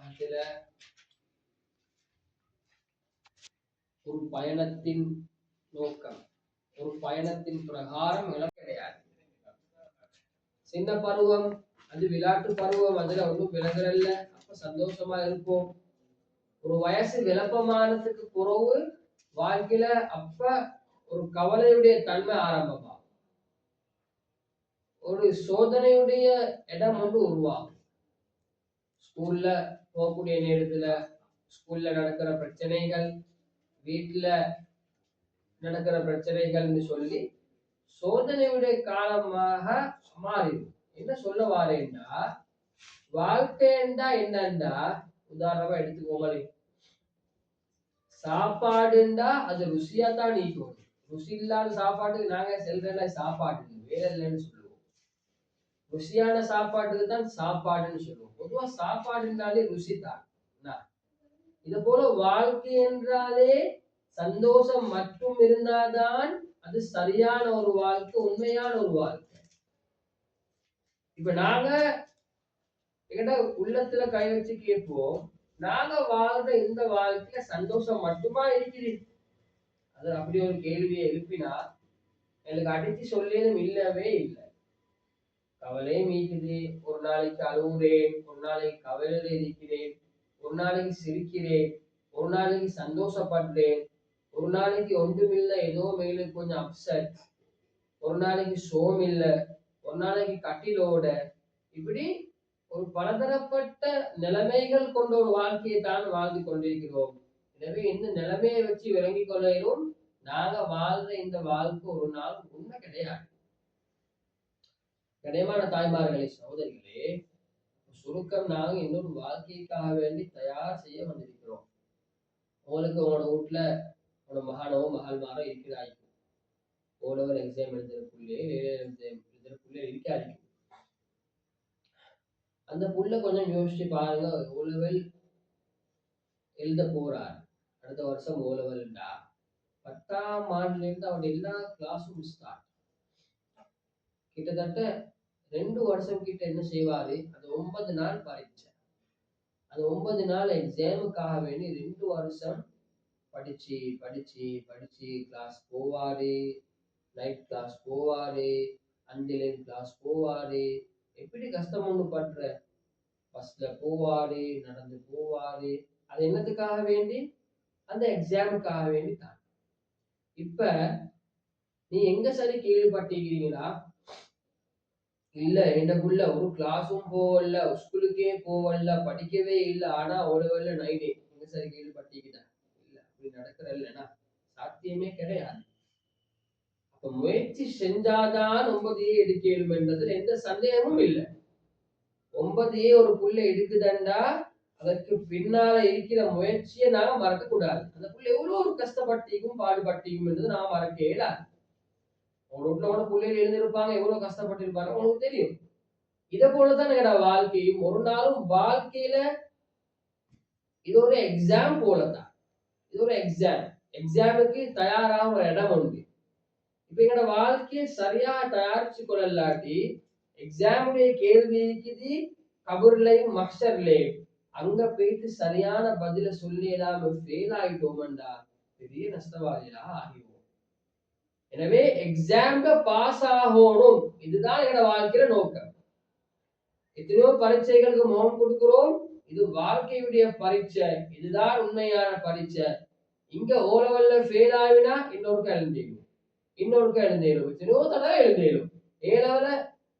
அதுல ஒரு பயணத்தின் நோக்கம், ஒரு பயணத்தின் பிரகாரம் கிடையாது. சின்ன பருவம், அது விளையாட்டு பருவம், அதுல ஒன்றும் விலகிறல்ல, அப்ப சந்தோஷமா இருப்போம். ஒரு வயசு விளப்பமானதுக்கு பிறகு வாழ்க்கையில அப்ப ஒரு கவலையுடைய தன்மை ஆரம்பமா, ஒரு சோதனையுடைய இடம் ஒன்று உருவாகும். ஸ்கூல்ல போகக்கூடிய நேரத்துல ஸ்கூல்ல நடக்கிற பிரச்சனைகள், வீட்டுல நடக்கிற பிரச்சனைகள்னு சொல்லி சோதனையுடைய காலமாக மாறிடும். என்ன சொல்ல வாரேன்னா, வாழ்க்கைண்டா என்னண்டா, உதாரணமா எடுத்துக்கோங்களே, சாப்பாடுண்டா அது ருசியா தான் நீக்கும். ருசி இல்லாத சாப்பாட்டுக்கு நாங்க செல்ற சாப்பாடு வேலை இல்லைன்னு சொல்லுவோம். ருசியான சாப்பாட்டுக்கு தான் சாப்பாடுன்னு சொல்லுவோம். பொதுவா சாப்பாடுனாலே ருசி தான். இது போல வாழ்க்கை என்றாலே சந்தோஷம் மட்டும் இருந்தாதான் அது சரியான ஒரு வாழ்க்கை, உண்மையான ஒரு வாழ்க்கை. இப்ப நாங்க எங்கிட்ட உள்ளத்துல கை வச்சு கேட்போம், நாங்க வாழ்ற இந்த வாழ்க்கையில சந்தோஷம் மட்டுமா இருக்குது? அது அப்படி ஒரு கேள்வியை எழுப்பினா எனக்கு அடிச்சு சொல்லேனும் இல்லவே இல்லை. கவலையும் மீக்குது, ஒரு நாளைக்கு அழுகுறேன், ஒரு நாளைக்கு கவலையில இருக்கிறேன், ஒரு நாளைக்கு சிரிக்கிறேன், ஒரு நாளைக்கு சந்தோஷப்படுறேன், ஒரு நாளைக்கு ஒன்றுமில்லை ஏதோ மேலும் கொஞ்சம் அப்செட், ஒரு நாளைக்கு சோம் இல்லை, ஒரு நாளைக்கு கட்டிலோட, இப்படி ஒரு பலதரப்பட்ட நிலைமைகள் கொண்ட ஒரு வாழ்க்கையை தான் வாழ்ந்து கொண்டிருக்கிறோம். எனவே இந்த நிலைமையை வச்சு விளங்கிக் கொள்ளையிலும் நாங்க வாழ்ற இந்த வாழ்க்கை ஒரு நாள் உண்மை கிடையாது. கனியமான தாய்மார்களே, சகோதரிகளே, சுருக்கம் நாங்க இன்னொரு வாழ்க்கைக்காக வேண்டி தயார் செய்ய வந்திருக்கிறோம். உங்களுக்கு உங்களோட வீட்டுல உங்களோட மகானோ மகள்மாரோ இருக்கிறாய், ஓலவர் எக்ஸாம் எழுதுறதுக்குள்ளே எழுதுறதுக்குள்ளே இருக்காது. அந்த புள்ள கொஞ்சம் யோசிச்சு பாருங்க, ஓலவல் எழுத போறார், அடுத்த வருஷம் ஓலவல்டா 10ஆம் ஆண்டுல இருந்து அவருடைய எல்லா கிளாஸும் ஸ்டார்ட். கிட்டத்தட்ட 2 வருஷம் கிட்ட என்ன செய்வாரு, அது 9 நாள் பரீட்சை. அது 9 நாள் எக்ஸாமுக்காக வேண்டி 2 வருஷம் படிச்சு படிச்சு படிச்சு கிளாஸ் போவாரு, நைட் கிளாஸ் போவாரு, அன்டிலைன் கிளாஸ் போவாரு. எப்படி கஷ்டம் ஒண்ணு பண்ற, பஸ்ல போவாரு, நடந்து போவாரு. அது என்னத்துக்காக வேண்டி? அந்த எக்ஸாமுக்காக வேண்டி தான். இப்ப நீ எங்க சரி கேள்விப்பட்டிருக்கிறீங்களா? இல்ல எனக்குள்ள ஒரு கிளாஸும் போகல, ஸ்கூலுக்கே போகல, படிக்கவே இல்லை, ஆனா ஓடவல்ல நைனே, எங்க சரி கேள்விப்பட்டிருக்கிறா? இல்ல, அப்படி நடக்கிற இல்லைன்னா சாத்தியமே கிடையாது. அப்ப முயற்சி செஞ்சாதான் 9A எடுக்க இயலும் என்றதுல எந்த சந்தேகமும் இல்லை. 9A ஒரு புள்ள எடுக்குதண்டா அதற்கு பின்னால இருக்கிற முயற்சியை நாங்க மறக்க கூடாது. அந்த புள்ள எவ்வளவு ஒரு கஷ்டப்பட்டிக்கும் பாடுபட்டிக்கும் என்றது நாம மறக்க இயலாது. உங்க வீட்டுல கூட பிள்ளைகள் எழுந்திருப்பாங்க, எவ்வளவு கஷ்டப்பட்டு இருப்பாங்க உங்களுக்கு தெரியும். இதை போலதான் எங்களோட வாழ்க்கையும் ஒரு நாளும் வாழ்க்கையில இது ஒரு எக்ஸாம் போலதான். இது ஒரு எக்ஸாமுக்கு தயாராக ஒரு இடம் உண்டு. இப்ப எங்களோட வாழ்க்கையை சரியா தயாரிச்சு கொள்ளலாட்டி எக்ஸாமுடைய கேள்வி இருக்குது கபூர்லையும் மக்சர்லையும், அங்க போயிட்டு சரியான பதில சொல்லி இல்லாம ஃபெயில் ஆகிட்டோம்டா பெரிய நஷ்டவாதியா ஆகிடுவோம். எனவே எக்ஸாம்ல பாஸ் ஆகணும், இதுதான் எங்களோட வாழ்க்கையில நோக்கம். எத்தனையோ பரீட்சைகளுக்கு முகம் கொடுக்கிறோம், இது வாழ்க்கையுடைய பரீட்சை, இதுதான் உண்மையான பரீட்சை. இங்க ஓ லெவல்ல ஃபெயில் ஆகினா இன்னொருக்கா எழுந்திடும், இன்னொருக்கா எழுந்திடும், எத்தனையோ தடவை எழுந்திடும். ஏ லெவல்ல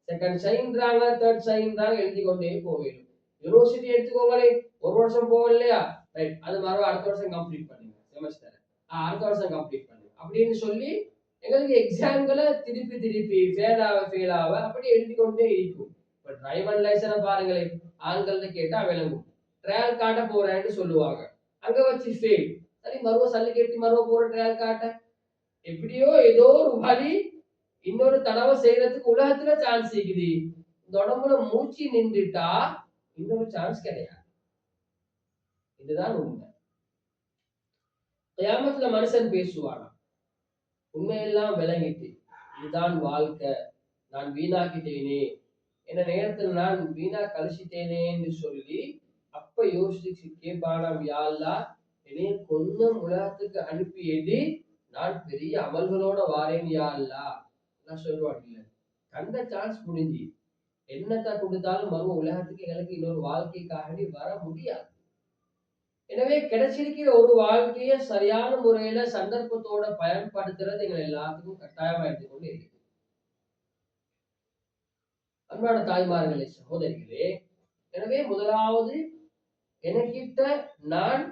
செகண்ட் சைன்றாங்க, தேர்ட் சைன்றாங்க, எழுதி கொண்டே போயிடும். யூனிவர்சிட்டி எடுத்துக்கோங்களே, ஒரு வருஷம் போகலையா, ரைட், அது மாதிரி அடுத்த வருஷம் கம்ப்ளீட் பண்ணுங்க செமஸ்டர், அடுத்த வருஷம் கம்ப்ளீட் பண்ணுங்க அப்படின்னு சொல்லி எங்களுக்கு எக்ஸாம்களை திருப்பி திருப்பி ஃபெயில் ஆக அப்படி எழுதி கொண்டே இருக்கும். இப்ப டிரைவர் லைசன்ஸ் பாருங்களேன், ஆண்கள்ட்ட கேட்டா விளங்கும். ட்ரையல் காட்ட போறேன்னு சொல்லுவாங்க, அங்க வச்சு ஃபெயில். சரி, மறுவ சல்லி கேட்டு மறுவ போற ட்ரையல் காட்ட, எப்படியோ ஏதோ ஒரு வழி இன்னொரு தடவை செய்யறதுக்கு உலகத்துல சான்ஸ் இருக்குது. இந்த உடம்புல மூச்சு நின்றுட்டா இன்னொரு சான்ஸ் கிடையாது. இதுதான் உண்மை. கியாமத்துல மனுஷன் பேசுவானா, உண்மையெல்லாம் விளங்கிட்டு இதுதான் வாழ்க்கை, நான் வீணாக்கிட்டேனே, என்ன நேரத்தில் நான் வீணா கழிச்சிட்டேனே என்று சொல்லி அப்ப யோசிச்சு கேட்பானாம், யா அல்லாஹ் என்னைய கொஞ்சம் உலகத்துக்கு அனுப்பியது, நான் பெரிய அமல்களோட வாரேன் யா அல்லாஹ். நான் சொல்லுவான், இல்ல கண்ட சான்ஸ் முடிஞ்சு என்னத்தை கொடுத்தாலும் மறு உலகத்துக்கு எங்களுக்கு இன்னொரு வாழ்க்கைக்காக வர முடியாது. எனவே கிடைச்சிருக்கிற ஒரு வாழ்க்கையை சரியான முறையில சந்தர்ப்பத்தோட பயன்படுத்துறது எங்களை எல்லாத்துக்கும் கட்டாயமா எடுத்துக்கொண்டு இருக்கு. அன்பான தாய்மார்களே, சகோதரிகளே, எனவே முதலாவது எனக்கிட்ட நான்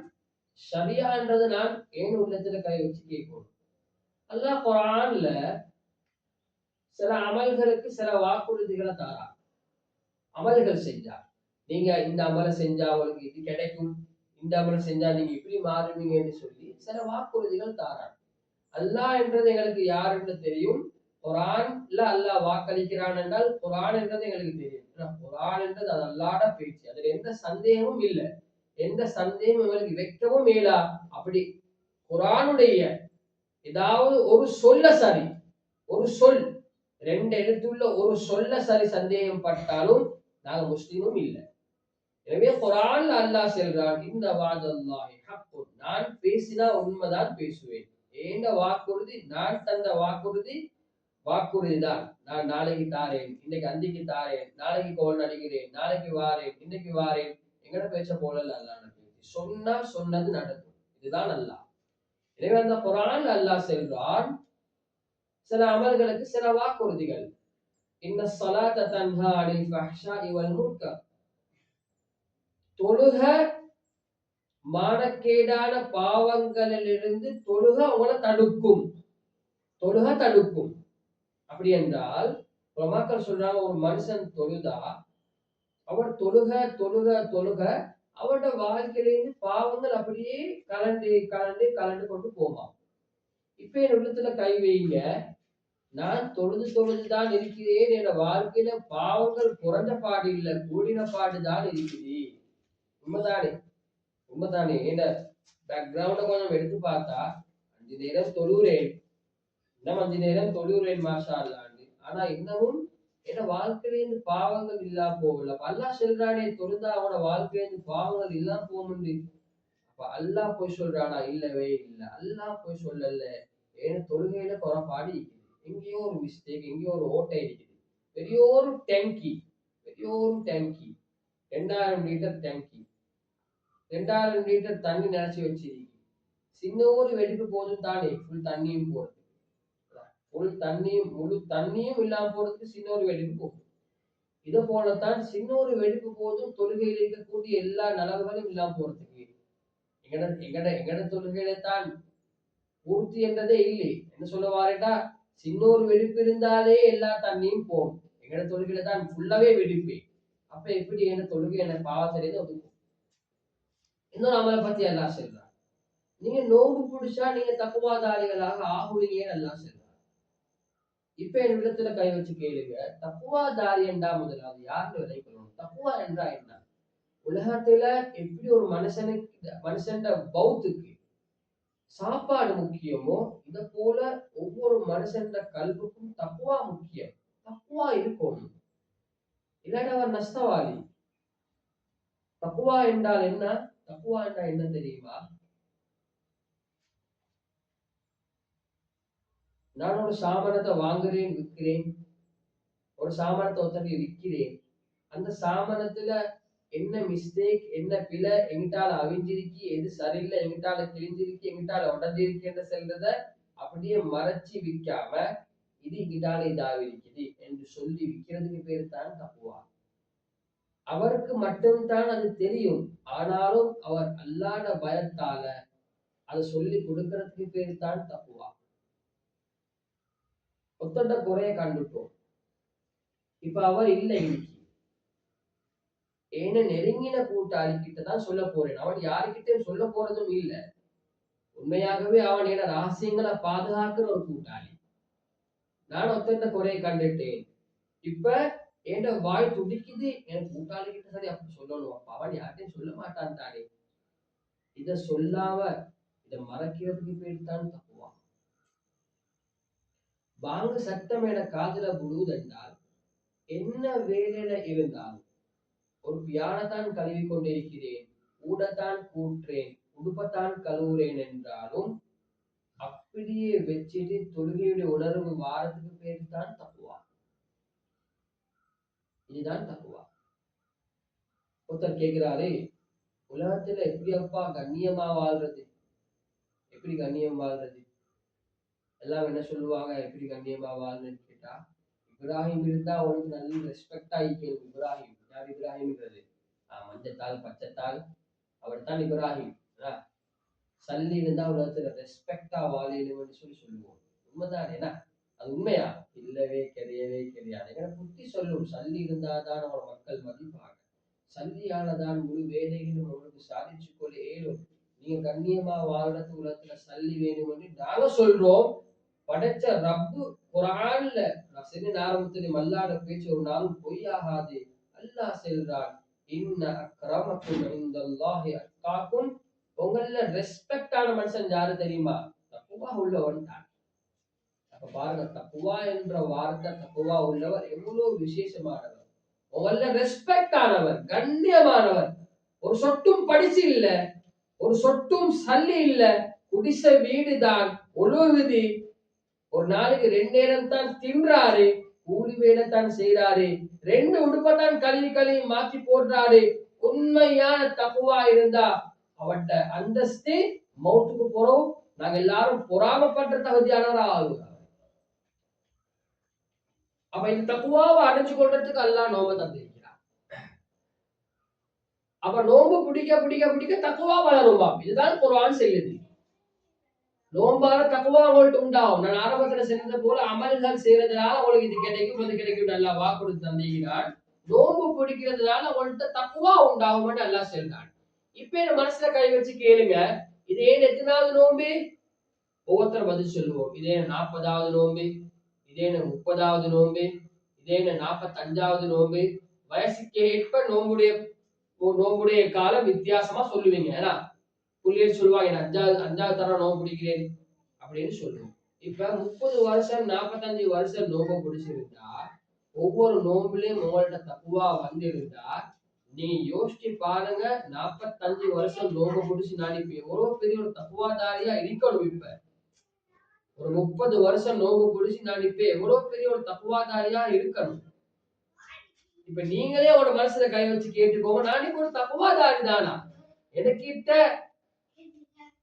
சரியான்றது நான் ஏன் உள்ளத்துல கை வச்சு கேட்கணும். அல்லாஹ் குர்ஆன்ல சில அமல்களுக்கு சில வாக்குறுதிகளை தாரா. அமல்கள் செஞ்சா நீங்க இந்த அமலை செஞ்சா உங்களுக்கு இது கிடைக்கும், இந்த அமலை செஞ்சா நீங்க இப்படி மாறுவீங்கன்னு சொல்லி சில வாக்குறுதிகள் தாரான். அல்லாஹ் என்றது எங்களுக்கு யாருன்னு தெரியும். குர்ஆன்ல அல்லாஹ் வாக்களிக்கிறான் என்றால் குர்ஆன் என்றது எங்களுக்கு தெரியும். குர்ஆன் என்றது அது அல்லாஹ்ட பேச்சு, அதுல எந்த சந்தேகமும் இல்லை, எந்த சந்தேகம் எங்களுக்கு வைக்கவும் இயலா. அப்படி குர்ஆனுடைய ஏதாவது ஒரு சொல்ல சரி, ஒரு சொல் ரெண்டு எழுத்துள்ள ஒரு சொல்ல சரி சந்தேகம் பட்டாலும் நாங்க முஸ்லீமும் இல்லை. எனவே குர்ஆன்ல அல்லாஹ் சொல்றான், இந்த வாதல்லாஹி ஹக்குன், நான் பேசினா உண்மைதான் பேசுவேன். ஏண்ட வாக்குறுதி, நான் தந்த வாக்குறுதி வாக்குறுதி தான். நான் நாளைக்கு தாரேன், இன்னைக்கு அந்திக்கு தாரேன், நாளைக்கு கோல் நடிக்கிறேன், நாளைக்கு வாரேன், இன்னைக்கு வாரேன். எங்கட பேச்ச போல அல்லாஹ் சொன்னா சொன்னது நடக்கும். இதுதான் அல்லாஹ். எனவே அந்த குர்ஆன்ல அல்லாஹ் சொல்றான், சில அமல்களுக்கு சில வாக்குறுதிகள். இன்ன ஸலாத்த தன்ஹா அனில் ஃபஹ்ஷாஇ வல் முன்கர், தொழுக மானக்கேடான பாவங்களிலிருந்து தொழுக உங்களை தடுக்கும், தொழுக தடுக்கும். அப்படி என்றால் மக்கள் சொல்றாங்க, ஒரு மனுஷன் தொழுதா அவர் தொழுக தொழுக தொழுக அவரோட வாழ்க்கையிலிருந்து பாவங்கள் அப்படியே கலண்டு கலண்டு கலண்டு கொண்டு போவான். இப்ப என் உள்ளத்துல கை வைங்க, நான் தொழுது தொழுதுதான் இருக்கிறேன், என் வாழ்க்கையில பாவங்கள் குறைஞ்ச பாடு இல்லை, கூடின பாடுதான் இருக்குது. உண்மைதானே? உண்மைதானே? என்ன பேக்ரவுண்ட கொஞ்சம் எடுத்து பார்த்தா 5 நேரம் தொழுகிறேன், இன்னும் 5 நேரம் தொழுகிறேன் மாஷா அல்லாஹ்னு, ஆனா இன்னமும் என் வாழ்க்கையிலிருந்து பாவங்கள் இல்லாம போகல. அல்லாஹ் சொல்றானே தொழுதா அவனோட வாழ்க்கையிலிருந்து பாவங்கள் இல்லாம போகும்னு. அப்ப அல்லாஹ் போய் சொல்றானா? இல்லவே இல்லை, அல்லாஹ் போய் சொல்லல. ஏன்னா தொழுகையில குறைபாடு இருக்குது, எங்கேயோ ஒரு மிஸ்டேக், எங்கேயோ ஒரு ஓட்டை இருக்குது. பெரிய ஒரு டேங்கி, பெரிய ஒரு டேங்கி, 2000 லிட்டர் டேங்கி, 2000 லிட்டர் தண்ணி நினைச்சு வச்சிருக்கு. சின்ன ஒரு வெடிப்பு போதும் தானே ஃபுல் தண்ணியும் போறது, ஃபுல் தண்ணியும் முழு தண்ணியும் இல்லாம போறதுக்கு சின்ன ஒரு வெடிப்பு போகும். இதை போலத்தான் சின்ன ஒரு வெடிப்பு போதும் தொழுகையில் இருக்கக்கூடிய எல்லா நலவுகளும் இல்லாம போறதுக்கு. எங்கட எங்கட எங்கட தொழுகையில தான் பூர்த்தி என்றதே இல்லை. என்ன சொல்ல வாரேட்டா, சின்ன ஒரு வெடிப்பு இருந்தாலே எல்லா தண்ணியும் போகும். எங்கட தொழுகையில தான் ஃபுல்லாவே வெடிப்பு. அப்ப எப்படி என்ன தொழுகை என்ன பாவத்திலேயே ஒதுக்கும். இன்னொரு அமலை பத்தி எல்லாம் சொல்றான், நீங்க நோன்பு பிடிச்சா நீங்க தக்குவாதாரிகளாக ஆகுவீங்கன்னு எல்லாம் சொல்றான். இப்ப என் உள்ளத்துல கை வச்சு கேளுங்க, தக்குவாதாரி என்றா முதலாவது யாருன்னு விளைக்கணும். தக்குவா என்றா என்ன? உலகத்துல எப்படி ஒரு மனுஷன் பௌத்துக்கு சாப்பாடு முக்கியமோ, இத போல ஒவ்வொரு மனுஷன் கல்வுக்கும் தக்குவா முக்கியம். தக்குவா இருக்கணும், இல்லாட்ட அவர் நஷ்டவாளி. தக்குவா என்றால் என்ன? தக்குவா என்றால் என்ன தெரியுமா? நான் ஒரு சாமானத்தை வாங்குறேன், விற்கிறேன், ஒரு சாமானத்தை ஒருத்தருக்கு விற்கிறேன். அந்த சாமானத்துல என்ன மிஸ்டேக், என்ன பிழை எங்கிட்டால அவிஞ்சிருக்கு, எது சரியில்லை, எங்கிட்டால கிழிஞ்சிருக்கு, எங்கிட்டால உடஞ்சிருக்கு செல்றத அப்படியே மறைச்சு விற்காம, இது இங்கிட்டால இதாக இருக்குது என்று சொல்லி விற்கிறதுக்கு பேர் தான் தக்குவா. அவருக்கு மட்டும்தான் அது தெரியும், ஆனாலும் அவர் அல்லாத பயத்தால அதை சொல்லி கொடுக்கறதுக்கு பேர் தான் தக்குவா. ஒத்தண்ட குறைய கண்டுட்டோம், இப்ப அவர் இல்லை இன்னைக்கு, ஏன நெருங்கின கூட்டாளி கிட்ட தான் சொல்ல போறேன், அவன் யாருக்கிட்டையும் சொல்ல போறதும் இல்லை. உண்மையாகவே அவன் என ரகசியங்களை பாதுகாக்கிற ஒரு கூட்டாளி. நான் ஒத்தண்ட குறைய கண்டுட்டேன், இப்ப என் வாய் துடிக்குது, என் கூட்டாளி கிட்ட சரி அப்படி சொல்லணும். அப்ப அவன் யார்ட்டையும் சொல்ல மாட்டான் தானே. இத சொல்லாம இதை மறைக்கிறதுக்கு பேர் தான் தக்குவா. வாங்க சட்டம் என காதல விழுவதென்றால் என்ன வேலையில இருந்தாலும் ஒரு பியானத்தான் கழுவி கொண்டிருக்கிறேன், ஊடத்தான் கூற்றேன், உடுப்பத்தான் கழுவுறேன் என்றாலும் அப்படியே வச்சுட்டு தொழுகையுடைய உணர்வு வாரத்துக்கு பேர் தான் தக்குவா. இதுதான் தக்குவா. ஒருத்தர் கேட்கிறாரு, உலகத்துல எப்படி அப்பா கண்ணியமா வாழ்றது, எப்படி கண்ணியம் வாழ்றது? எல்லாம் என்ன சொல்லுவாங்க, எப்படி கண்ணியமா வாழ்றதுன்னு கேட்டா, இப்ராஹிம் இருந்தா அவனுக்கு நல்ல ரெஸ்பெக்டா இருக்கணும். இப்ராஹிம் யார்? இப்ராஹிம்ங்கிறது மஞ்சத்தால் பச்சைத்தால் அவர் தான் இப்ராஹிம். சல்லி இருந்தா உலகத்துல ரெஸ்பெக்டா வாழணும்னு சொல்லுவோம். உண்மைதான். என்ன அது உண்மையா? இல்லவே கிடையவே கிடையாது. எங்களை புத்தி சொல்லும், சல்லி இருந்தாதான் அவன மக்கள் மதிப்பாங்க, சல்லியானதான் முழு வேலைகளும் அவனுக்கு சாதிச்சு கொள்ள ஏழும். நீங்க கண்ணியமா வாழ்றது உலகத்துல சல்லி வேணும்னு நாங்க சொல்றோம். படைச்ச ரப்பு குர்ஆன்ல, நான் சொன்ன ஆரம்பத்துல மல்லாட பேச்சு ஒரு நாளும் பொய்யாகாது. அல்லாஹ் சொல்றான், இன்ன அக்ரமக்கும் இன்தல்லாஹி அத்காக்கும். உங்கள ரெஸ்பெக்டான மனுஷன் யாரு தெரியுமா? தக்குவா உள்ளவன் தான். அப்ப பாருங்க, தக்குவா என்ற வார்த்தை, தக்குவா உள்ளவர் எவ்வளவு விசேஷமானவர், உங்கள ரெஸ்பெக்ட் ஆனவர், கண்ணியமானவர். ஒரு சொட்டும் படிச்சு இல்ல, ஒரு சொட்டும் சல்லி இல்ல, குடிச வீடுதான், ஒழுகுது, ஒரு நாளைக்கு 2 நேரம் தான் தின்றாரு, கூலி வேலைத்தான் செய்யறாரு, 2 உடுப்பத்தான் கழுவி கழுவி மாத்தி போடுறாரு. உண்மையான தக்குவா இருந்தா அவட்ட அந்தஸ்து மௌத்துக்கு போறோம் நாங்க எல்லாரும் பொறாமப்பட்ட தகுதியானவரா ஆகுறோம். அப்ப இந்த தக்குவாவை அடைஞ்சு கொள்றதுக்கு அல்லாஹ் நோம்பை தந்திருக்கிறார். அப்ப நோம்பு பிடிக்க பிடிக்க பிடிக்க தக்குவா வளருமா? இதுதான் குர்ஆன் சொல்லுது. நோம்பால தக்குவா உங்களுக்கு உண்டாகும். நான் ஆரம்பத்துல சொன்னது போல அமல்கள் செய்யறதுனால உங்களுக்கு இது கிடைக்கும், அது கிடைக்கும், நல்லா வாக்குறுதி தந்திருக்கிறான். நோம்பு பிடிக்கிறதுனால உங்கள்கிட்ட தக்குவா உண்டாகும் அல்லாஹ் சொல்றான். இப்ப என் மனசுல கை வச்சு கேளுங்க, இது ஏன் எத்தனாவது நோம்பு? ஒவ்வொருத்தர் பதில் சொல்லுவோம். இதே 40வது நோம்பு, இதே 30வது நோம்பு, இதே 45வது நோம்பு. வயசுக்கு ஏற்ப நோம்புடைய காலம் வித்தியாசமா சொல்லுவீங்க. ஏன்னா புள்ளியர் சொல்லுவாங்க, அஞ்சாவது தரம் நோம்பு பிடிக்கிறேன் அப்படின்னு சொல்லுவோம். இப்ப 30 வருஷம் 45 வருஷம் நோம்பு பிடிச்சிருந்தா, ஒவ்வொரு நோம்புலயும் உங்கள்ட்ட தக்குவா வந்திருந்தா, நீங்க யோசிச்சு பாருங்க, 45 வருஷம் நோம்பு பிடிச்சு நான் இப்ப எவ்வளவு பெரிய ஒரு தக்குவாதாரியா இருக்கணும். இப்ப ஒரு 30 வருஷம் நோம்பு பிடிச்சு நான் இப்ப எவ்வளவு பெரிய ஒரு தக்குவாதாரியா இருக்கணும். இப்ப நீங்களே ஒரு மனசுல கை வச்சு கேட்டுக்கோங்க, நான் இப்ப ஒரு தக்குவாதாரி தானா? எனக்கிட்ட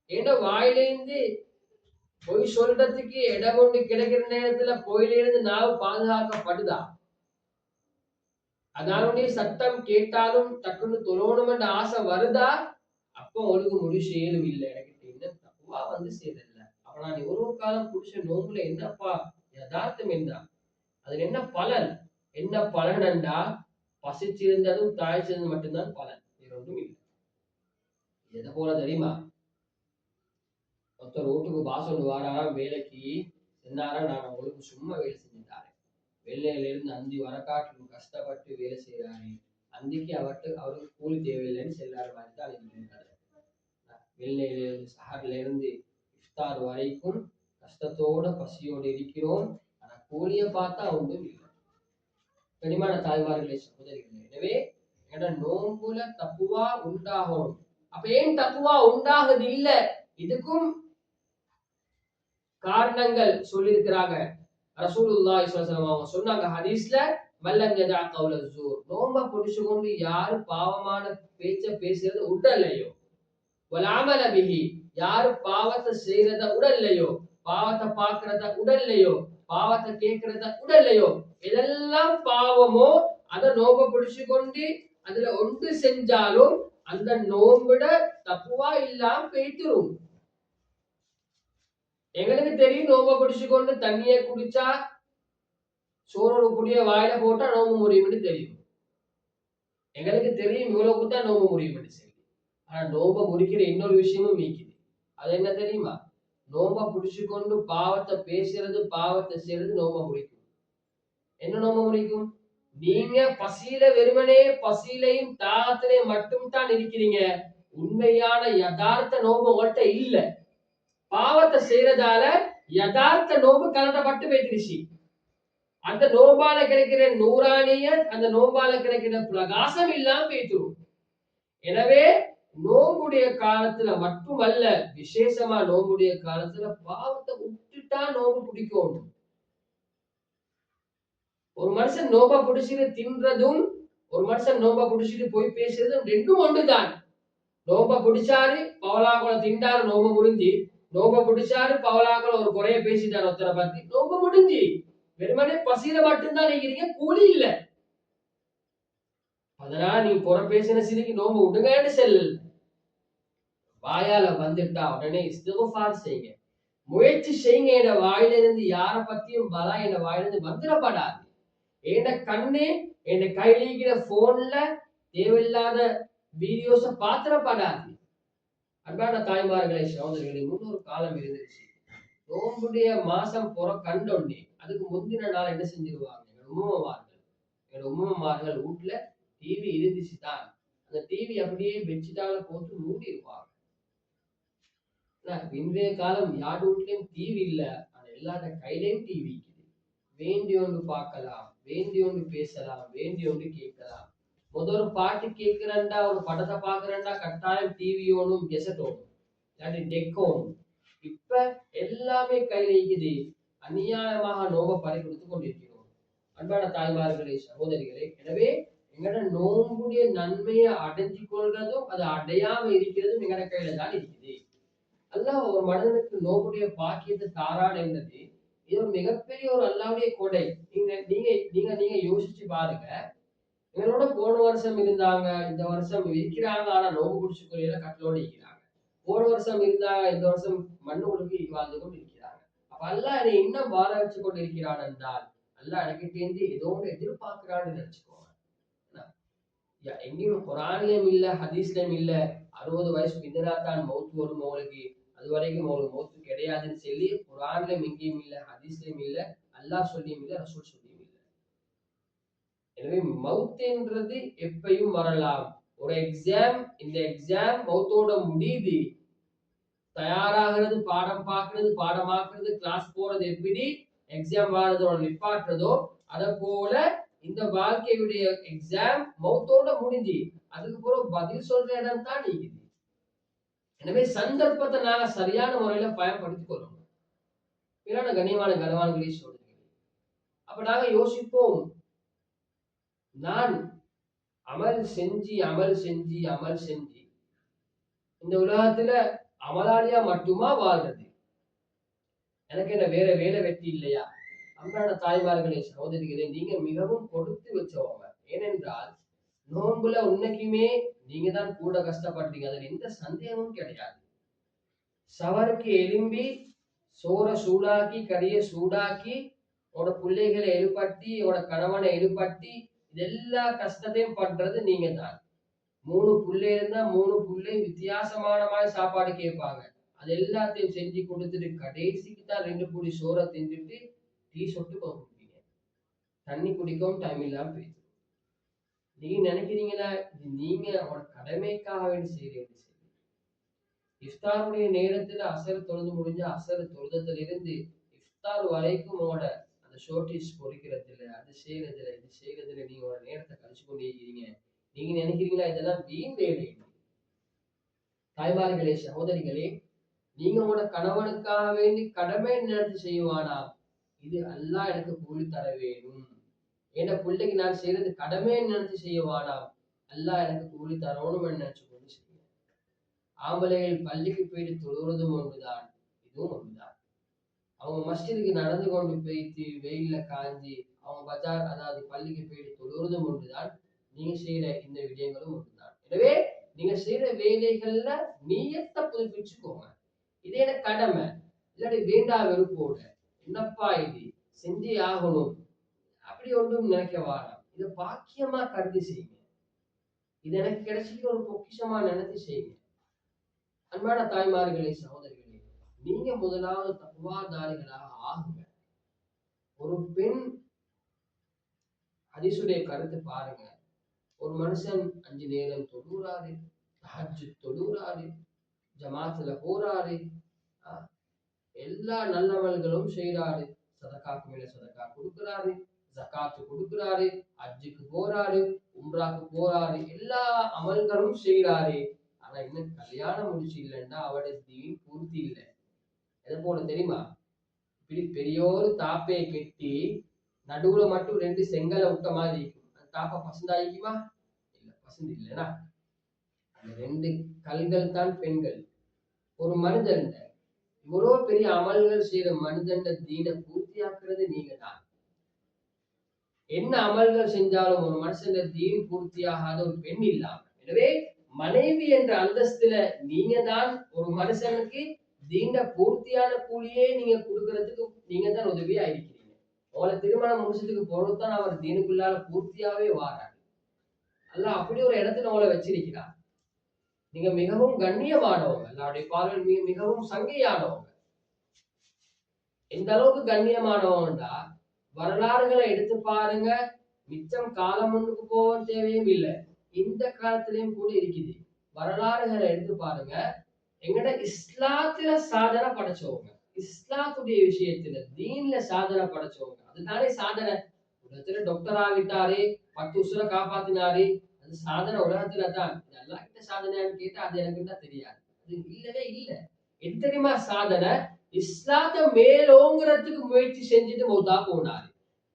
என்ன வாயிலிருந்து பொய் சொல்றதுக்கு இடம் கொண்டு கிடைக்கிற நேரத்துல பொயிலிருந்து நாவு பாதுகாக்கப்படுதா? அதனுடைய சத்தம் கேட்டாலும் டக்குன்னு தொழணும் என்ற ஆசை வருதா? அப்போ ஒழுங்கு முடிவு செய்யலும் இல்லை. எனக்கு என்ன தப்புவா செய்யல. அப்ப நான் எவ்வளவு காலம் புடிச்ச நோம்புல என்னப்பா யதார்த்தம் என்ன? அதுல என்ன பலன்? என்ன பலன் என்றா, பசிச்சிருந்ததும் தாய்ச்சது மட்டும்தான் பலன், வேற ஒன்றும் இல்லை. எதை போல தெரியுமா? ஒருத்தர் வீட்டுக்கு பாசம் வாராராம் வேலைக்கு, என்னாரா நான் உங்களுக்கு சும்மா வேலை செஞ்சுட்டாரு. வெள்ளையில இருந்து அந்தி வரக்காட்டு கஷ்டப்பட்டு வேலை செய்யறாரு. அந்திக்கு அவருக்கு கூலி தேவையில்லைன்னு செல்லாரு மாதிரி தான் இருக்காரு. வெள்ளையில இருந்து சஹர்ல இருந்து இஃப்தார் வரைக்கும் கஷ்டத்தோட பசியோடு இருக்கிறோம். ஆனா கூலிய பார்த்தா ஒன்றும் இல்லை. கனிமான தாய்மார்களே, சகோதரிகளே, எனவே என்னோட நோம்புல தப்புவா உண்டாகணும். அப்ப ஏன் தப்புவா உண்டாகுது இல்ல? இதுக்கும் காரணங்கள் சொல்லியிருக்கிறாங்க. ரசூலுல்லாஹி ஸல்லல்லாஹு அலைஹி வஸல்லம் சொன்னாங்க ஹதீஸ்ல, மல்லம் யதா கௌல ஸூர், நோம்ப பிடிச்சு கொண்டு யாரு பாவமான பேச்ச பேசுறது உடலையோ, வல் அமல பிஹி, யாரு பாவத்தை செய்யறத உடல்லையோ, பாவத்தை பார்க்கறத உடல்லையோ, பாவத்தை கேட்கறத உடல்லையோ, இதெல்லாம் பாவமோ அதை நோம்ப பிடிச்சு கொண்டு அதுல ஒன்று செஞ்சாலும் அந்த நோம்பிட தப்புவா இல்லாம போயிட்டுரும். எங்களுக்கு தெரியும், நோம்ப பிடிச்சு கொண்டு தண்ணியை குடிச்சா சோறு புடிய வாயில போட்டா நோம்பு முடியும்னு தெரியும். எங்களுக்கு தெரியும் இவ்வளவுக்கு தான் நோம்பு முடியும் சரி. ஆனா நோம்ப முடிக்கிற இன்னொரு விஷயமும் மீக்குது. அது என்ன தெரியுமா? நோம்ப பிடிச்சு கொண்டு பாவத்தை பேசுறது, பாவத்தை செய்யறது நோம்ப முடிக்கும். என்ன நோம்ப முடிக்கும்? நீங்க பசியில வெறுமனே பசியிலையும் தாகத்திலையும் மட்டும் தான் இருக்கிறீங்க. உண்மையான யதார்த்த நோம்பு உங்கள்கிட்ட இல்ல. பாவத்தை செய்யறதால யதார்த்த நோம்பு கலட்டப்பட்டு போயிடுச்சு. அந்த நோம்பால கிடைக்கிற நூறானியத், அந்த நோம்பால கிடைக்கிற பிரகாசம் இல்லாம போய்த்துரும். எனவே நோம்புடைய காலத்துல மட்டுமல்ல, விசேஷமா நோம்புடைய காலத்துல பாவத்தை விட்டுட்டா நோம்பு பிடிக்கணும். ஒரு மனுஷன் நோம்பா பிடிச்சிட்டு தின்றதும், ஒரு மனுஷன் நோம்பா பிடிச்சிட்டு போய் பேசுறதும் ரெண்டும் ஒன்றுதான். நோம்ப பிடிச்சாரு பவலாக்குள திண்டாரு நோம்ப முடிஞ்சு, நோம்ப பிடிச்சாரு பவலாக்குள ஒரு குறைய பேசிட்டாரு ஒருத்தரை பத்தி, நோம்ப முடிஞ்சு. வெறுமனே பசியில மட்டும்தான் நீங்க கூலி இல்ல. அதனால நீ புற பேசின சிதிக்கு நோம்பு விடுங்கன்னு செல்லல. வாயால வந்துட்டா உடனே இஸ்திக்ஃபார் செய்யுங்க. முயற்சி செய்யுங்க. என் வாயிலிருந்து யார பத்தியும் பலா என் வாயிலிருந்து வந்துடப்படாது. என் கண்ணு என் கையில இருக்கிற போன்ல தேவையில்லாத வீடியோஸ பாத்திரப்படாது. அன்பான தாய்மார்களே, சகோதரிகளே, முன்னொரு காலம் இருந்துச்சு. நோம்புடைய மாசம் புற கண்டோன்னே அதுக்கு முந்தின நாள் என்ன செஞ்சிருவாங்க, எங்க உம்மமார்கள் வீட்டுல டிவி இருந்துச்சு தான், அந்த டிவி அப்படியே பெட்ஷீட்டால போட்டு மூடிடுவாங்க. இன்றைய காலம் யார் வீட்லயும் டிவி இல்ல, ஆனா எல்லார கையிலையும் டிவி இருக்குது. வேண்டி ஒன்று பார்க்கலாம், வேண்டி ஒன்று பேசலாம், வேண்டி ஒன்று கேட்கலாம். முதல் பாட்டு கேட்கிறேன்டா, ஒரு படத்தை பாக்குறேன்டா, கட்டாயம் டிவி ஓடும், கெசட் ஓடும், இல்லாட்டி டெக் ஓடும். இப்ப எல்லாமே கையில இருக்குது. அநியாயமாக நோம்ப பறி கொடுத்து கொண்டிருக்கிறோம். அன்பான தாய்மார்களே, சகோதரிகளே, எனவே எங்கட நோம்புடைய நன்மையை அடைஞ்சு கொள்றதும் அது அடையாம இருக்கிறதும் எங்கட கையில தான் இருக்குது. அல்லாஹ் ஒரு மனிதனுக்கு நோம்புடைய பாக்கியத்தை தாரான் என்பது இது ஒரு மிகப்பெரிய ஒரு அல்லாவுடைய கொடை. நீங்க நீங்க நீங்க நீங்க யோசிச்சு பாருங்க. எங்களோட போன வருஷம் இருந்தாங்க, இந்த வருஷம் இருக்கிறாங்க, ஆனா நோம்பு குடிச்சு கொள்ளையில கட்டளோடு இருக்கிறாங்க. போன வருஷம் இருந்தாங்க, இந்த வருஷம் மண்ணு ஒழுங்கி வாழ்ந்து கொண்டு இருக்கிறாங்க. அப்ப அல்லாஹ் என்னை இன்னும் வாழ வச்சு கொண்டு இருக்கிறான் என்றால் அல்லாஹ் எனக்கு தெரிந்து ஏதோ ஒன்று எதிர்பார்க்கிறான்னு நினைச்சுக்கோங்க. எங்கேயும் குரான்லயும் இல்ல, ஹதீஸ்லயும் இல்ல 60 வயசு பின்னராத்தான் மௌத்து வரும் உங்களுக்கு, அது வரைக்கும் உங்களுக்கு மௌத்து கிடையாதுன்னு சொல்லி குரான்லயும் எங்கேயும் இல்ல, ஹதீஸ்லயும் இல்ல, அல்லாஹ் சொல்லியும் இல்ல, ரசூல் சொல்லியும் இல்ல. எனவே மவுத்ன்றது எப்பயும் வரலாம். ஒரு எக்ஸாம், இந்த எக்ஸாம் மவுத்தோட முடியுது, தயாராகிறது, பாடம் பார்க்கறது, பாடமாக்குறது, கிளாஸ் போறது எப்படி எக்ஸாம் வாரதோட நிப்பாட்டுறதோ அத போல இந்த வாழ்க்கையுடைய எக்ஸாம் மவுத்தோட முடிஞ்சு அதுக்கு பிறகு பதில் சொல்ற இடம் தான் நீக்குது. எனவே சந்தர்ப்பத்தை நாங்க சரியான முறையில பயன்படுத்திக் கொள்ளணும். கண்ணியமான கனவான்களே சொல்றேன். அப்ப நாங்க யோசிப்போம், நான் அமல் செஞ்சு அமல் செஞ்சு அமல் செஞ்சு இந்த உலகத்துல அமலாளியா மட்டுமா வாழ்றது, எனக்கு என்ன வேற வேலை வெட்டி இல்லையா? அன்பான தாய்மார்களே, சகோதரிகளே, நீங்க மிகவும் கொடுத்து வச்சவங்க. ஏனென்றால் நோன்புல உன்னைக்குமே நீங்க தான் கூட கஷ்டப்படுறீங்க, அதுல எந்த சந்தேகமும் கிடையாது. சவருக்கு எலும்பி சோற சூடாக்கி கறியை சூடாக்கி உட பிள்ளைகளை எழுப்பட்டி உட கணவனை எழுப்பட்டி இதெல்லா கஷ்டத்தையும் பண்றது நீங்க தான். 3 புள்ளை இருந்தா 3 புள்ளை வித்தியாசமான மாதிரி சாப்பாடு கேட்பாங்க. அது எல்லாத்தையும் செஞ்சு கொடுத்துட்டு கடைசிக்கு தான் 2 புடி சோறை தின்றுட்டு டீ சொட்டு கொடுப்பீங்க. தண்ணி குடிக்கவும் டைம் இல்லாம போயிடுது. நீங்க நினைக்கிறீங்களா இது நீங்க அவனோட கடமைக்காக வேண்டி செய்யறீங்க? இஃப்தாருடைய நேரத்துல அசர் தொழுது முடிஞ்ச அசர் தொழுதத்துல இருந்து இஃப்தார் வரைக்கும் உங்களோட அந்த ஷோர்டேஜ் பொறிக்கிறதுல, அது செய்யறதுல, இது செய்யறதுல நீங்க ஒரு நேரத்தை கழிச்சு கொண்டே இருக்கிறீங்க. நீங்க நினைக்கிறீங்களா இதெல்லாம் வீண் வேலை? தாய்மார்களே, சகோதரிகளே, நீங்க உங்களோட கணவனுக்காக வேண்டி கடமை நினைச்சு செய்வானா, இது அல்லாஹ் எனக்கு கூலி தர வேணும். என் பிள்ளைக்கு நான் செய்யறது கடமை நினைச்சு செய்வானா, அல்லாஹ் எனக்கு கூலி தரணும் நினைச்சு கொண்டு செய்ய. ஆம்பளைகள் பள்ளிக்கு போயிட்டு தொழுறதும் ஒன்றுதான், இதுவும் ஒன்றுதான். அவங்க மஸ்ஜிதுக்கு நடந்து கொண்டு போயிட்டு வெயில்ல காஞ்சி அவங்க பஜார் அதாவது பள்ளிக்கு போயிட்டு தொழுறதும் ஒன்றுதான், நீங்க செய்யற இந்த விடயங்களும் ஒன்றுதான். எனவே நீங்க செய்யற வேலைகள்ல நீயத்தை புதுப்பிச்சுக்கோங்க. இதே எனக்கு கடமை இல்லாட்டி வேண்டா வெறுப்போட என்னப்பா இது செஞ்சே ஆகணும் அப்படி ஒன்றும் நினைக்க வாராம். இதை பாக்கியமா கருதி செய்யுங்க. இது எனக்கு கிடைச்சிட்டு ஒரு பொக்கிஷமா நினைச்சு செய்யுங்க. அன்பான தாய்மார்களே, சகோதரிகளே, நீங்க முதலாவது தக்குவாதாரிகளாக ஆகுங்க. ஒரு பெண் ஹதீஸுடைய கருத்து பாருங்க. ஒரு மனுஷன் 5 நேரம் தொழுறாரு, தஹஜ்ஜுத் தொழுறாரு, ஜமாத்துல போறாரு, எல்லா நல்லவர்களும் செய்யறாரு, சதக்காக்கு மேல சதக்கா கொடுக்கிறாரு, ஜகாத்து கொடுக்கிறாரு, ஹஜ்ஜுக்கு போறாரு, உம்ராக்கு போறாரு, எல்லா அமல்களும் செய்யறாரு. ஆனா இன்னும் கல்யாணம் முடிச்சு இல்லைன்னா அவட தீன் பூர்த்தி இல்லை. எதை போல தெரியுமா? இப்படி பெரியோரு தாப்பையை கெட்டி நடுவுல மட்டும் 2 செங்கலை விட்ட மாதிரி இருக்கும். அந்த தாப்பா பசந்தாயிக்குமா? இல்ல, பசந்து இல்லைன்னா அந்த 2 கல்கள் தான் பெண்கள். ஒரு மனிதன் இவ்வளவு பெரிய அமல்கள் செய்யற மனிதன் தீனை பூர்த்தியாக்குறது நீங்க தான். என்ன அமல்கள் செஞ்சாலும் ஒரு மனுஷன் தீன் பூர்த்தியாகாத ஒரு பெண் இல்லாம. எனவே மனைவி என்ற அந்தஸ்துல நீங்க தான் ஒரு மனுஷனுக்கு தீண்ட பூர்த்தியான கூலியே நீங்க கொடுக்கறதுக்கு நீங்க தான் உதவியா இருக்கிறீங்க. உங்களை திருமணம் முடிச்சதுக்கு பொறுத்தான் அவர் தீனுக்குள்ளால பூர்த்தியாவே வாராரு. அல்ல அப்படி ஒரு இடத்துல உங்களை வச்சிருக்கிறார். நீங்க மிகவும் கண்ணியமானவங்க, எல்லாருடைய பார்வையில் மிகவும் சங்கையானவங்க. எந்த அளவுக்கு கண்ணியமானவங்கடா, வரலாறுகளை எடுத்து பாருங்க. மிச்சம் காலம் முன்னுக்கு போக தேவையும் இல்லை, இந்த காலத்திலையும் கூட இருக்குது. வரலாறுகளை எடுத்து பாருங்க. எங்கட இஸ்லாத்துல சாதனை படைச்சவங்க, இஸ்லாத்துடைய விஷயத்துல தீன்ல சாதனை படைச்சவங்க, அதுதானே சாதனை. உலகத்துல டாக்டர் ஆகிட்டாரு, 10 உசுரை காப்பாத்தினாரு, அது சாதனை உலகத்துல தான். இதெல்லாம் கிட்ட சாதனையான்னு கேட்டா அது எனக்கு தான் தெரியாது. அது இல்லவே இல்லை. எது தெரியுமா சாதனை? இஸ்லாத்தை மேலோங்கிறதுக்கு முயற்சி செஞ்சுட்டு மௌத்தா போனாரு.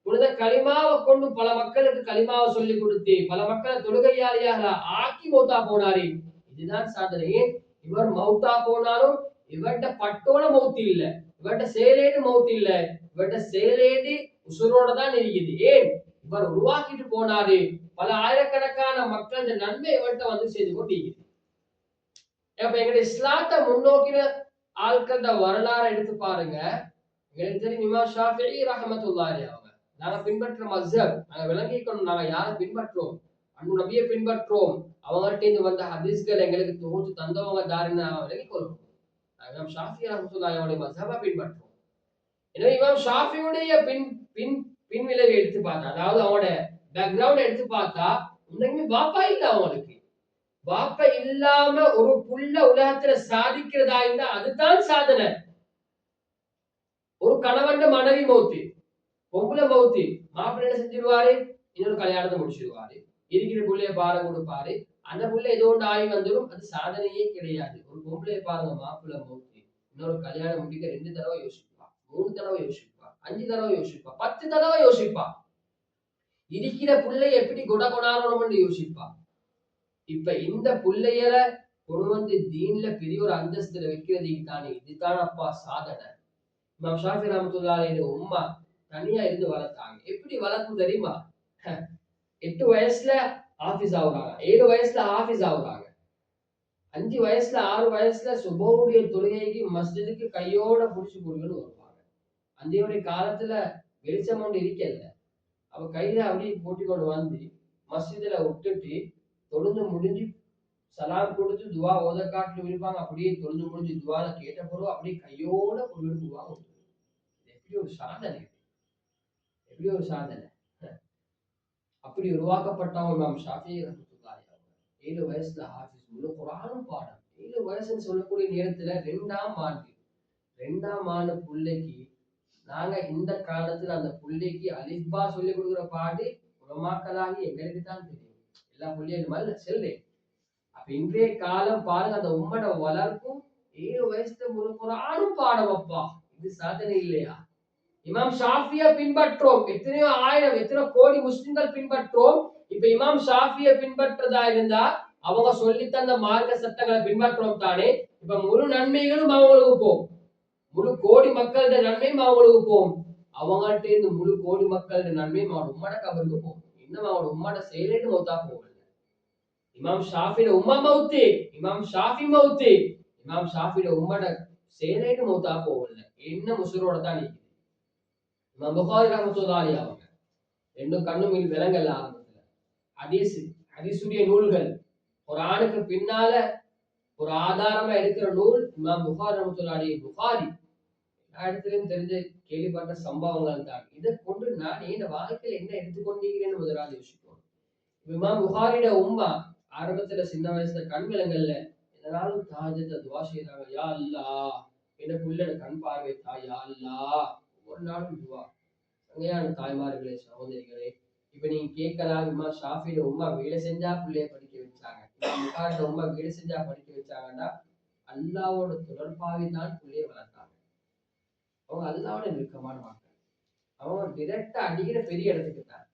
புனித களிமாவை கொண்டு பல மக்களுக்கு களிமாவை சொல்லி கொடுத்து பல மக்களை தொழுகையாளியாக ஆக்கி மௌத்தா போனாரு. இதுதான் சாதனை. இவர் மௌத்தா போனாலும் இவர்கிட்ட பட்டோட மௌத்து இல்ல, இவர்கிட்ட செயலேடு மௌத்து இல்ல, இவர்கிட்ட செயலேடு உசுரோட தான் இருக்குது. ஏன்? இவர் உருவாக்கிட்டு போனாரு. பல ஆயிரக்கணக்கான மக்களோட நன்மை இவர்கிட்ட வந்து செய்து கொண்டிருக்கிறது. இப்ப எங்களுடைய இஸ்லாத்தை முன்னோக்கின ஆட்களோட வரலாறு எடுத்து பாருங்க. எங்களுக்கு தெரியும் இமாம் ஷாஃபிஈ ரஹ்மத்துல்லாஹி அவங்க. நாங்க பின்பற்ற மஸ்ஹப், நாங்க விளங்கிக்கணும். நாங்க யாரை பின்பற்றோம்? அன்பு நபியை பின்பற்றோம். அவங்கள்ட்ட இருந்து வந்த ஹதீஸ்கள் எங்களுக்கு தொகுத்து தந்தவங்க தாரின்னு நாங்க விளங்கிக்கொள்வோம். இமாம் ஷாஃபிஈ ரஹ்மத்துல்லாஹி அவருடைய மஸ்ஹபை பின்பற்றுவோம். எனவே இமாம் ஷாஃபியுடைய பின் விளைவை எடுத்து பார்த்தா, அதாவது அவனோட பேக்ரவுண்ட் எடுத்து பார்த்தா, உண்மையுமே வாப்பா இல்ல அவங்களுக்கு. வாப்பா இல்லாம ஒரு புள்ள உலகத்துல சாதிக்கிறதா இருந்தா அதுதான் சாதனை. ஒரு கணவன் மனைவி மௌத்து, பொம்பளை மௌத்து, மாப்பிள்ளை என்ன செஞ்சிருவாரு? இன்னொரு கல்யாணத்தை முடிச்சிருவாரு, இருக்கிற புள்ளைய பாரம் கொடுப்பாரு, அந்த புள்ள ஏதோ ஒன்று ஆகி வந்துடும். அது சாதனையே கிடையாது. ஒரு பொம்பளைய பாருங்க, மாப்பிள்ளை மௌத்து, இன்னொரு கல்யாணம் முடிக்க 2 தடவை யோசிப்பா, 3 தடவை யோசிப்பா, 5 தடவை யோசிப்பா, 10 தடவை யோசிப்பா. இருக்கிற புள்ளை எப்படி கொணாரணும்னு யோசிப்பா. இப்ப இந்த புள்ளையல கொண்டு வந்து தீன்ல பெரிய ஒரு அந்தஸ்துல வைக்கிறதுக்கு தானே இதுதான் அப்பா சாதனை. இமாம் ஷாஃபி ரஹ்மத்துல்லாஹி உம்மா தனியா இருந்து வளர்த்தாங்க. எப்படி வளர்ப்பு தெரியுமா? 8 வயசுல ஆபீஸ் ஆகுறாங்க, 7 வயசுல ஆபீஸ் ஆகுறாங்க, 5 வயசுல 6 வயசுல சுபஹுடைய தொழுகைக்கு மஸ்ஜிதுக்கு கையோட புடிச்சு கொடுங்கன்னு வருவாங்க. அந்தையோடைய காலத்துல வெளிச்சம் ஒன்று இருக்கல. அவ கையில அப்படியே போட்டி கொண்டு வந்து மஸ்ஜிதுல விட்டுட்டு தொழுந்து முடிஞ்சு சலாம் கொடுத்து துவா ஓத காட்டுல விரிப்பாங்க. அப்படியே தொழுந்து முடிஞ்சு துவால கேட்ட பிறகு அப்படியே கையோட கொண்டு துவா கொடுத்து. எப்படி ஒரு சாதனை, எப்படி ஒரு சாதனை. அப்படி உருவாக்கப்பட்டவங்க இமாம் ஷாஃபிஈ ரஹ்மத்துல்லாஹி அலைஹி. 7 வயசுல ஹாஃபிஸ், முழு குர்ஆனும் பாடம். 7 வயசுன்னு சொல்லக்கூடிய நேரத்துல 2ஆம் ஆண்டு பிள்ளைக்கு நாங்க இந்த காலத்துல அந்த பிள்ளைக்கு அலிஃபா சொல்லி கொடுக்குற பாடு உலமாக்களாகி எங்களுக்கு தான் தெரியும். எல்லா பிள்ளைகளும் அல்ல செல்றேன். அப்ப இன்றைய காலம் பாருங்க, அந்த உம்மட வளர்ப்பும் 7 வயசுல முழு குர்ஆனும் பாடம். அப்பா, இது சாதனை இல்லையா? இமாம் ஷாஃபியை பின்பற்றோம், எத்தனையோ ஆயிரம் எத்தனையோ கோடி முஸ்லிம்கள் பின்பற்றோம். இப்ப இமாம் ஷாஃபியை பின்பற்றதா இருந்தா அவங்க சொல்லித்தந்த மார்க்க சட்டங்களை பின்பற்றோம் தானே. இப்ப முழு நன்மைகளும் அவங்களுக்கு போகும், முழு கோடி மக்களோட நன்மையும் அவங்களுக்கு போகும். அவங்கள்ட்ட இருந்து முழு கோடி மக்களோட நன்மையும் அவனோட உம்மட கபருக்கு போகும். இன்னும் அவனோட உம்மட செயலேட்டு மௌத்தா போகல. இமாம் ஷாஃபியோட உம்மா மௌத்து, இமாம் ஷாஃபி மௌத்து, இமாம் ஷாஃபியோட உம்மட செயலேட்டு மௌத்தா போகல, என்ன முசுரோட தான் இருக்குது. இமாம் புகாரி ரஹ்மத்துல்லாஹி அவங்க 2 கண்ணும் விலங்கல்ல ஆரம்பத்துல. ஹதீஸுடைய நூல்கள், குர்ஆனுக்கு பின்னால ஒரு ஆதாரமா எடுக்கிற நூல் இமாம் புகாரி ரஹ்மத்துல்லாஹி புகாரி. எல்லா இடத்துலயும் தெரிஞ்ச கேள்விப்பட்ட சம்பவங்கள் தான். இதை கொண்டு நான் என் வாழ்க்கையில என்ன எடுத்துக்கொண்டீங்கன்னு முதலாவது யோசிப்போம். இமாம் புகாரியோட உம்மா ஆரம்பத்துல சின்ன வயசுல கண் விலங்கல்ல, எதனாலும் தாஜத்தை துவா செய்யறாங்க. யா அல்லாஹ், எனக்கு உள்ள கண் பார்வை தா, யா அல்லாஹ், ஒரு நாளும் துவா. அங்கேயான தாய்மார்களே சகோதரிகளே, இப்ப நீங்க கேட்கலாம், இம்மா ஷாஃபியோட உம்மா வேலை செஞ்சா பிள்ளைய படிக்க வச்சாங்க, புகாரோட உம்மா வேலை செஞ்சா படிக்க வச்சாங்கன்னா அல்லாவோட தொடர்பாவி தான் பிள்ளைய வளர்த்தாங்க. அவங்க அல்லாவோட நெருக்கமான மக்கள். அவங்க டிரெக்டா அடிக்கிற பெரிய இடத்துக்கு தான்,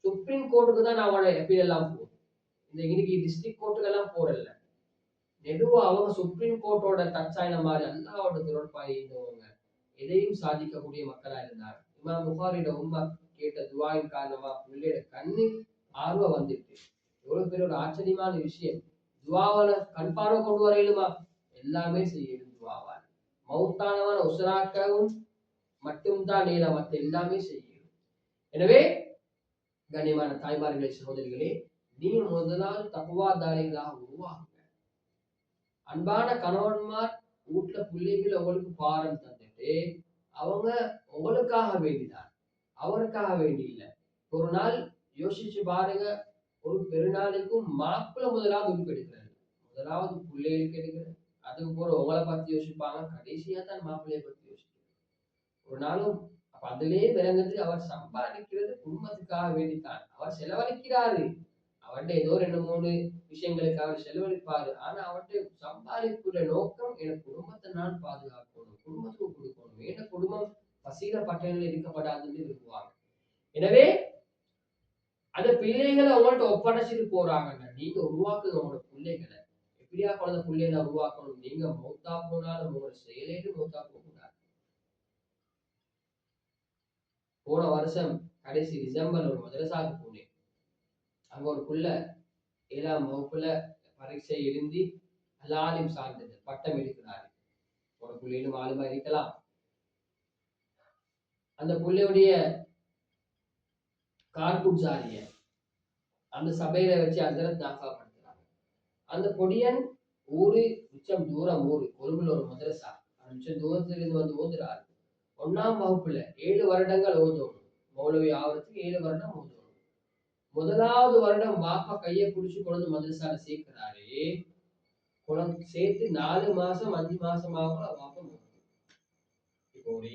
சுப்ரீம் கோர்ட்டுக்கு தான் அவனோட எப்பீல் எல்லாம் போகும். இந்த இன்னைக்கு டிஸ்ட்ரிக்ட் கோர்ட்டுக்கு எல்லாம் போறல, நெடுவா அவங்க சுப்ரீம் கோர்ட்டோட டச் ஆயின மாதிரி அல்லாவோட தொடர்பாக இருந்தவங்க எதையும் சாதிக்கக்கூடிய மக்களா இருந்தாங்க. இமாம் புகாரியோட உம்மா கேட்ட துவாயின் காரணமா பிள்ளையோட கண்ணு ஆர்வம் வந்துட்டு, எவ்வளவு பெரிய ஒரு ஆச்சரியமான விஷயம். துவாவால கண் பார்வை கொண்டு வரையிலுமா? எல்லாமே செய்யும் துவாவால். மௌத்தானவன் உசராக்கவும் மட்டும்தான் நேர மற்ற எல்லாமே செய்யும். எனவே கண்ணியமான தாய்மார்களே சகோதரிகளே, நீங்க முதலாவது தக்குவாதாரிகளாக உருவாகுங்க. அன்பான கணவன்மார் வீட்டுல பிள்ளைகள் உங்களுக்கு பாரம் தந்துட்டு அவங்க உங்களுக்காக வேண்டிதான், அவருக்காக வேண்டி இல்லை. ஒரு நாள் யோசிச்சு பாருங்க, ஒரு பெருநாளுக்கும் மாப்பிள்ள முதலாவது உடுப்பெடுக்கிறாரு, முதலாவது பிள்ளைகளுக்கு எடுக்கிறது, அதுக்கு போற உங்களை பத்தி யோசிப்பாங்க, கடைசியா தான் மாப்பிள்ளைய பத்தி யோசிக்கிறது. ஒரு நாளும் அப்ப அதிலே விளங்குது, அவர் சம்பாதிக்கிறது குடும்பத்துக்காக வேண்டித்தான். அவர் செலவழிக்கிறாரு, அவர்கிட்ட ஏதோ 2-3 விஷயங்களுக்கு அவர் செலவழிப்பாரு. ஆனா அவர்கிட்ட சம்பாதிப்புடைய நோக்கம் என் குடும்பத்தை நான் பாதுகாக்கணும், குடும்பத்துக்கு கொடுக்கணும், என் குடும்பம் பசியில பட்டணியில் இருக்கப்படாதுன்னு விரும்புவாங்க. எனவே அந்த பிள்ளைகளை அவங்கள்ட்ட ஒப்படைச்சிட்டு போறாங்க. நீங்க உருவாக்குங்க உங்களோட பிள்ளைகளை. எப்படியா குழந்தை பிள்ளைகளை உருவாக்கணும்? நீங்க மௌத்தா போனாலும் உங்களோட செயலேட்டு மௌத்தா போகக்கூடாது. போன வருஷம் கடைசி டிசம்பர் ஒரு மதரசாக்கு போனேன். அங்க ஒரு புள்ள 7ஆம் வகுப்புல பரீட்சை எழுந்தி அல்லாலிம் சார்ந்தது பட்டம் எடுக்கிறாரு. ஒரு புள்ளையிலும் ஆளுமா இருக்கலாம். அந்த புள்ளையுடைய கார்குட்சாரிய அந்த சபையில வச்சு அசரத் நாஃபா படுத்துறாங்க. அந்த பொடியன் ஊரு மிச்சம் தூரம், ஊரு கொழும்புல ஒரு மதரசா, மிச்சம் தூரத்துல இருந்து வந்து ஓதுறாரு. 1ஆம் வகுப்புல 7 வருடங்கள் ஓதணும், மௌலவி ஆவறதுக்கு 7 வருடம் ஓதணும். முதலாவது வருடம் வாப்பா கையை பிடிச்சு கொண்டு மதரசால சேர்க்கிறாரு. குழந்தை சேர்த்து 4 மாசம் 5 மாசம் ஆகும் வாப்பா. இப்போ ஒரு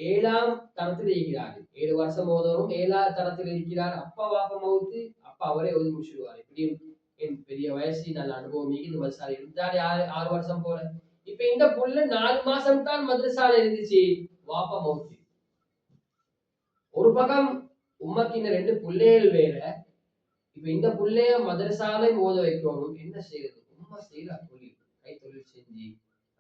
ஏழாம் தரத்தில் இருக்கிறாரு, 7 வருஷம் ஓதவும் 7ஆம் தரத்தில் இருக்கிறார். அப்பா வாப்பா மவுத்து, அப்பா அவரே ஓதி முடிச்சுடுவாரு. இப்படியும் என் பெரிய வயசு நல்ல அனுபவம் இந்த மதரசால இருந்தாரு. 6 வருஷம் போல. இப்ப இந்த புள்ள 4 மாசம் தான் மதரசால இருந்துச்சு, வாப்பா மவுத்து. ஒரு பக்கம் உம்மக்கு இந்த 2 பிள்ளைகள் வேற. இப்ப இந்த புள்ளைய மதரசாலை மோத வைக்கணும், என்ன செய்யறது? உம்மா செய்யற தொழில், கை தொழில் செஞ்சு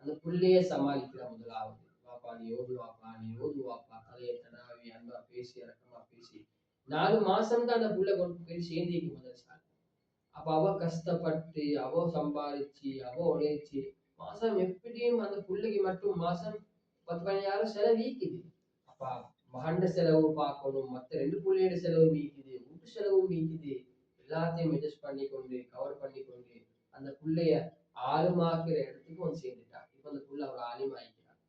அந்த புள்ளைய சமாளிக்கிற. முதலாவது வாப்பா நீ ஓதுவாப்பா, நீ ஓதுவாப்பா, தலையை தடாவி அன்பா பேசி இறக்கமா பேசி 4 மாசம் தான் அந்த புள்ள கொண்டு போய் சேர்ந்திக்கு மதரசா. அப்ப அவ கஷ்டப்பட்டு அவ சம்பாதிச்சு அவ உழைச்சு மாசம் எப்படியும் அந்த பிள்ளைக்கு மட்டும் மாசம் 10-15,000 செலவீக்குது. அப்ப மகண்ட செலவு பார்க்கணும், மத்த 2 பிள்ளையோட செலவு மீக்குது, வீட்டு செலவு மீக்குது. எல்லாத்தையும் அட்ஜஸ்ட் பண்ணி கொண்டு கவர் பண்ணி கொண்டு அந்த புள்ளைய ஆளுமாக்குற இடத்துக்கு வந்து சேர்ந்துட்டான். இப்ப அந்த புள்ள அவர் ஆலிமாயிக்கிறான்.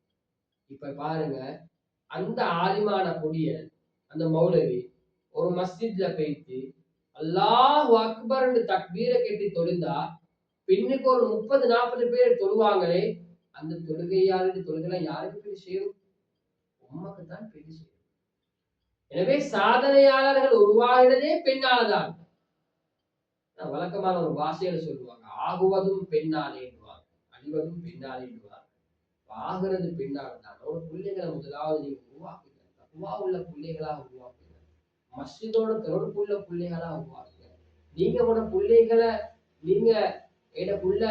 இப்ப பாருங்க, அந்த ஆலிமான பொடியன் அந்த மௌலவி ஒரு மஸ்ஜித்ல போயிட்டு அல்லாஹ் அக்பர்னு தக்பீரை கட்டி தொழுந்தா பின்னுக்கு ஒரு 30-40 பேர் தொழுவாங்களே, அந்த தொழுகையாளர் தொழுகெல்லாம் யாருக்கு பெரிய சேரும்? உம்மக்கு தான் பெரிய சேரும். எனவே சாதனையாளர்கள் உருவாகிறதே பெண்ணாலதான். வழக்கமான ஒரு பாஷையில சொல்லுவாங்க, ஆகுவதும் பெண்ணாலேன்னுவாங்க, அழிவதும் பெண்ணாலேன்னுவாங்க. ஆகிறது பெண்ணால்தான். ஒரு பிள்ளைகளை முதலாவது நீங்க உருவாக்குங்க, தக்குவா உள்ள பிள்ளைகளா உருவாக்குங்க, மஸ்ஜிதோட தொடர்புள்ள பிள்ளைகளா உருவாக்குங்க. நீங்க உங்களோட பிள்ளைகளை நீங்க எட புள்ள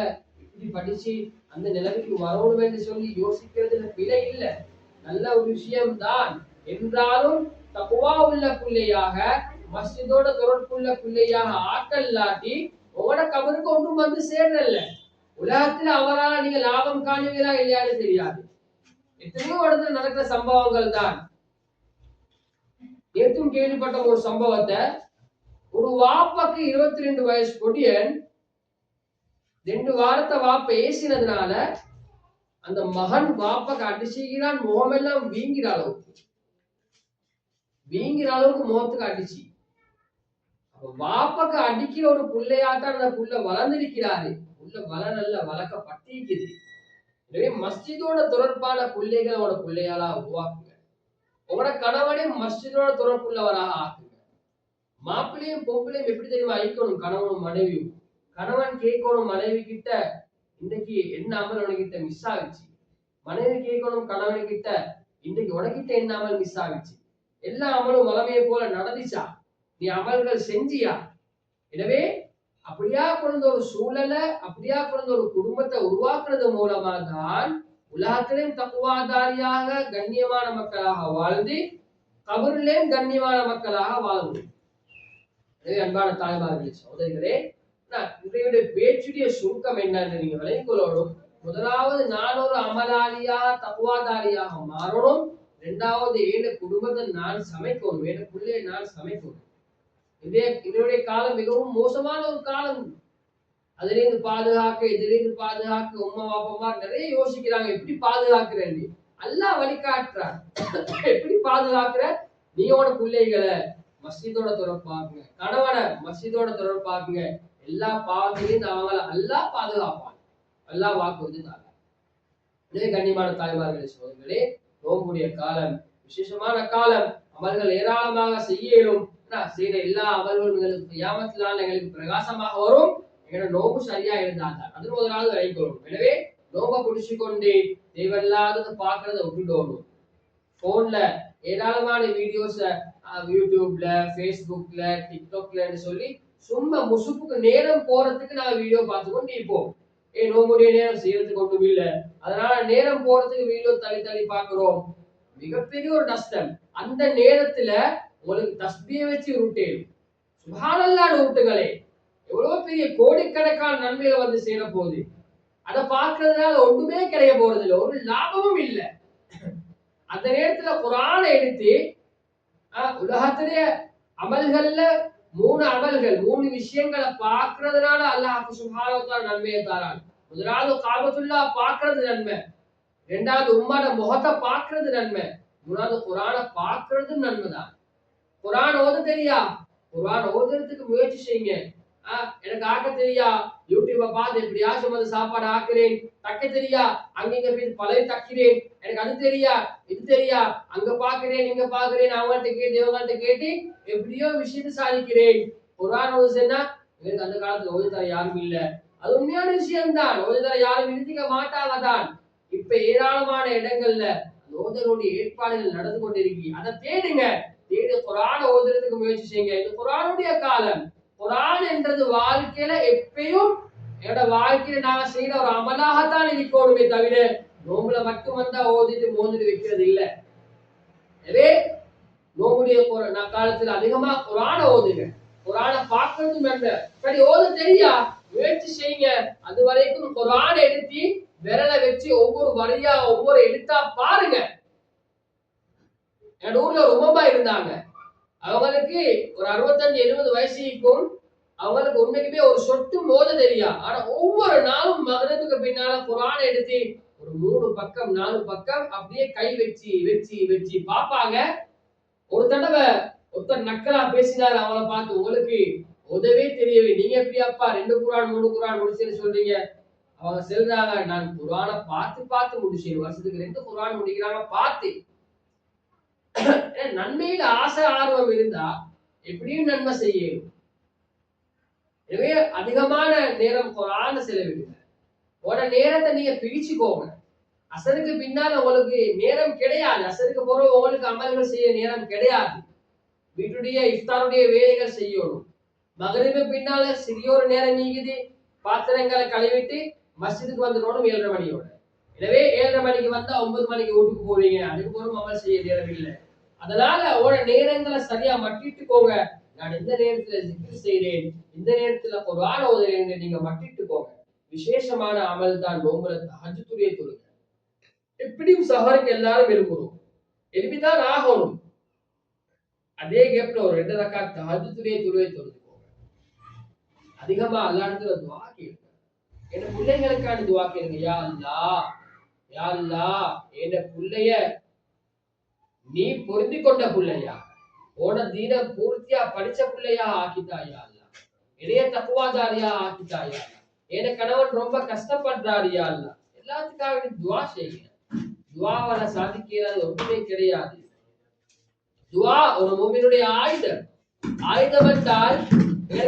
இப்படி படிச்சு அந்த நிலைமைக்கு வரணும் என்று சொல்லி யோசிக்கிறதுல பிழை இல்லை, நல்ல ஒரு விஷயம்தான். என்றாலும் தக்குவா உள்ள பிள்ளையாக மஸ்ஜிதோட தொடர்புள்ள பிள்ளையாக ஆக்கல்லாட்டி உங்களோட கபருக்கு ஒன்றும் வந்து சேர்றல்ல. உலகத்துல அவரால் நீங்க லாபம் காணுவீங்களா இல்லையான்னு தெரியாது. எத்தனையோ இடத்துல நடக்கிற சம்பவங்கள் தான். நேற்றும் கேள்விப்பட்ட ஒரு சம்பவத்தை, ஒரு வாப்பாக்கு 22 வயசு பொடியன் 2 வாரத்தை வாப்ப ஏசினதுனால அந்த மகன் வாப்பாக்கு அடிச்சுக்கிறான், முகமெல்லாம் வீங்கிற அளவுக்கு முகத்துக்கு அடிச்சு. வாப்பாக்கு அடிக்கிற ஒரு புள்ளையாத்தான் அந்த புள்ள வளர்ந்திருக்கிறாரு. புள்ள வளரல்ல, வளர்க்கப்பட்டிருக்குது. எனவே மஸ்ஜிதோட தொடர்பான பிள்ளைகளோட பிள்ளையாளா உருவாக்குங்க. உங்களோட கணவனையும் மஸ்ஜிதோட தொடர்புள்ளவராக ஆக்குங்க. மாப்பிள்ளையும் பொம்பளையும் எப்படி தெரியுமா ஐக்கணும்? கணவனும் மனைவியும். கணவன் கேட்கணும் மனைவி கிட்ட, இன்னைக்கு என்ன அமல் உனக்கிட்ட மிஸ் ஆகிச்சு. மனைவி கேட்கணும் கணவன் கிட்ட, இன்னைக்கு உனக்கிட்ட என்ன அமல் மிஸ் ஆகிச்சு. எல்லா அமலும் வளமையை போல நடந்துச்சா, நீ அமல்கள் செஞ்சியா? எனவே அப்படியா கொண்ட ஒரு சூழலை, அப்படியா கொண்ட ஒரு குடும்பத்தை உருவாக்குறது மூலமா தான் உலகத்திலும் தக்குவாதாரியாக கண்ணியமான மக்களாக வாழ்ந்து கபரிலேயும் கண்ணியமான மக்களாக வாழ முடியும். எனவே அன்பான தாய்மார்களே, சகோதரிகளே, இன்றைய பேச்சுடைய சுருக்கம் என்னன்னு நீங்க விளைக்கொள்ளணும். முதலாவது, நான் ஒரு அமலாளியாக தக்குவாதாரியாக மாறணும். இரண்டாவது, ஏழு குடும்பத்தை நான் சமைக்கணும், ஏழு பிள்ளையை நான் சமைக்கணும். இதனுடைய காலம் மிகவும் மோசமான ஒரு காலம். அதிலிருந்து பாதுகாக்க, இதிலிருந்து பாதுகாக்க உம்மா பாப்பமா நிறைய யோசிக்கிறாங்க, எப்படி பாதுகாக்கிறேன். அல்லாஹ் வழிகாட்டுறார். எப்படி பாதுகாக்கிற? நீயோட பிள்ளைகளை மஸ்ஜிதோட தொடர்பாக்குங்க, கணவனை மஸ்ஜிதோட தொடர்பாக்குங்க. எல்லா பாவத்திலையும் அவங்கள அல்லாஹ் பாதுகாப்பாங்க. அல்லாஹ் வாக்குறுதி தாங்க. இதே கண்ணியமான தாய்மார்களே, சோதர்களே, நோம்புடைய காலம் விசேஷமான காலம். அமல்கள் ஏராளமாக செய்யலும். செய்யற எல்லா அமல்களும் எங்களுக்கு கியாமத்தினால் எங்களுக்கு பிரகாசமாக வரும். எங்களோட நோம்பு சரியா இருந்தால்தான் அது முதலாவது வைக்கணும். எனவே நோம்பை பிடிச்சு கொண்டு தேவையில்லாதது பாக்குறத விட்டுடணும். போன்ல ஏராளமான வீடியோஸ யூடியூப்ல, பேஸ்புக்ல, டிக்டாக்ல சொல்லி சும்மா முசுப்புக்கு நேரம் போறதுக்கு நாங்க வீடியோ பார்த்து கொண்டு இருப்போம். நோம்புடைய நேரம் செய்யறதுக்கு ஒன்றும் இல்லை, அதனால நேரம் போறதுக்கு வீடியோ தள்ளி தள்ளி பாக்குறோம். மிகப்பெரிய ஒரு நஷ்டம். அந்த நேரத்துல உங்களுக்கு தஸ்பியை வச்சு உருட்டேன், சுப்ஹானல்லாஹ் உருட்டுங்களே, எவ்வளவு பெரிய கோடிக்கணக்கான நன்மைகளை வந்து சேர போகுது. அதை பார்க்கறதுனால ஒன்றுமே கிடைக்க போறது இல்லை, ஒரு லாபமும் இல்லை. அந்த நேரத்துல குர்ஆனை எடுத்து உலகத்திலே அமல்கள்ல 3 அமல்கள், 3 விஷயங்களை பார்க்கறதுனால அல்லாஹ் சுப்ஹானஹு வ தஆலா நன்மையை தரான். முதலாவது காபத்துல்லாஹ் பார்க்கறது நன்மை, இரண்டாவது உம்மட முகத்தை பார்க்கறது நன்மை, மூணாவது குர்ஆனை பார்க்கறது நன்மைதான். குர்ஆன் ஓத தெரியா, குர்ஆன் ஓதுறதுக்கு முயற்சி செய்யுங்க. எனக்கு ஆக்க தெரியா, யூடியூப பார்த்து எப்படியாச்சும் அந்த சாப்பாடு ஆக்குறேன். தைக்க தெரியா, அங்கிங்க போய் பழைய தைக்கிறேன். எனக்கு அது தெரியா, இது தெரியா, அங்க பாக்குறேன் இங்க பாக்குறேன், அவங்கள்ட்ட கேட்டு இவங்கள்ட்ட கேட்டு எப்படியோ விஷயத்தை சாதிக்கிறேன். குர்ஆன் ஓது சொன்னா எனக்கு அந்த காலத்துல ஓது தர யாரும் இல்ல. அது உண்மையான விஷயம்தான், ஓது தர யாரும் நிறுத்திக்க மாட்டாங்க தான். இப்ப ஏராளமான இடங்கள்ல ஓதலுடைய ஏற்பாடுகள் நடந்து கொண்டிருக்கு. அதை தேடுங்க, தேடி குர்ஆனை ஓதுறதுக்கு முயற்சி செய்யுங்க. இது குர்ஆனுடைய காலம். குர்ஆன் என்றது வாழ்க்கையில எப்பயும் என்னோட வாழ்க்கையில நான் செய்யற ஒரு அமலாகத்தான் இருக்கணுமே தவிர நோம்புல மட்டும் வந்தா ஓதிட்டு மோதிட்டு வைக்கிறது இல்லை. எனவே நோம்புடைய காலத்துல அதிகமா குர்ஆனை ஓதுங்க, குர்ஆனை பார்க்கறது நன்மை. சரி, ஓத தெரியா, முயற்சி செய்யுங்க. அது வரைக்கும் குர்ஆனை எடுத்து விரலை வச்சு ஒவ்வொரு வரியா ஒவ்வொரு எழுத்தா பாருங்க. என் ஊர்ல ஒரு உமமா இருந்தாங்க, அவங்களுக்கு ஒரு 65-70 வயசு இருக்கும். அவங்களுக்கு உண்மைக்குமே ஒரு சொட்டு மோத தெரியா. ஆனா ஒவ்வொரு நாளும் மகரத்துக்கு பின்னால குர்ஆனை எடுத்து ஒரு 3 பக்கம் 4 பக்கம் அப்படியே கை வச்சு வச்சு வச்சு பாப்பாங்க. ஒரு தடவை ஒருத்தர் நக்கலா பேசினார் அவளை பார்த்து, உங்களுக்கு உதவே தெரியவே, நீங்க எப்படி அப்பா 2 குர்ஆன் 3 குர்ஆன் முடிச்சேன்னு சொல்றீங்க? அவங்க சொல்றாங்க, நான் குர்ஆனை பார்த்து பார்த்து முடிச்சேன், வருஷத்துக்கு 2 குர்ஆன் முடிக்கிறாங்க பார்த்து. நன்மையில ஆசை ஆர்வம் இருந்தா எப்படியும் நன்மை செய்யும். எனவே அதிகமான நேரம் குர்ஆனை செலவிடுங்க. உட நேரத்தை நீங்க பிரிச்சுக்கோங்க. அசருக்கு பின்னால உங்களுக்கு நேரம் கிடையாது, அசருக்கு போற உங்களுக்கு அமல்கள் செய்ய நேரம் கிடையாது. வீட்டுடைய இஃப்தாருடைய வேலைகள் செய்யணும். மகரிபு பின்னால சிறியோரு நேரம் நீங்குது, பாத்திரங்களை கழுவிட்டு மஸ்ஜிதுக்கு வந்துடணும் 7:30 மணியோட. எனவே 7:30 மணிக்கு வந்தா 9 மணிக்கு வீட்டுக்கு போவீங்க, அதுக்கு போறோம் அமல் செய்ய நேரம் இல்லை. அதனால அவட நேரங்களை சரியா மட்டிட்டுக்கோங்க. நான் இந்த நேரத்துல ஜிக்ர் செய்றேன், இந்த நேரத்துல குர்ஆன் ஓதுறேன், நீங்க மட்டிட்டுக்கோங்க. விசேஷமான அமல் தான் நோம்புல தஹஜ்ஜுடைய தொழுகை. எப்படியும் சஹருக்கு எல்லாரும் எழுப்புறோம், எழுப்பிதான் ஆகணும். அதே கேப்ல ஒரு 2 ரக்காத் தஹஜ்ஜுடைய தொழுகை தொழுதுக்கோங்க. அதிகமா அல்லாஹ்விடத்துல துஆ கேளுங்க. என் பிள்ளைகளுக்கான துஆ கேளுங்க. யா அல்லாஹ், யா அல்லாஹ், என் பிள்ளைய நீ பொருந்தி கொண்ட பிள்ளையா, உன தீன பூர்த்தியா படிச்ச பிள்ளையா ஆக்கிட்டாயா அல்லாஹ், இளைய தக்வாதாரியா ஆக்கிட்டாயா அல்லாஹ், என் கணவன் ரொம்ப கஷ்டப்படுறாரியா அல்லாஹ். எல்லாத்துக்காக துஆ செய்யுங்க. துஆவால சாதிக்கிறது ஒன்றுமே கிடையாது. துவா ஒரு மூமினுடைய ஆயுதம். ஆயுதம் என்றால்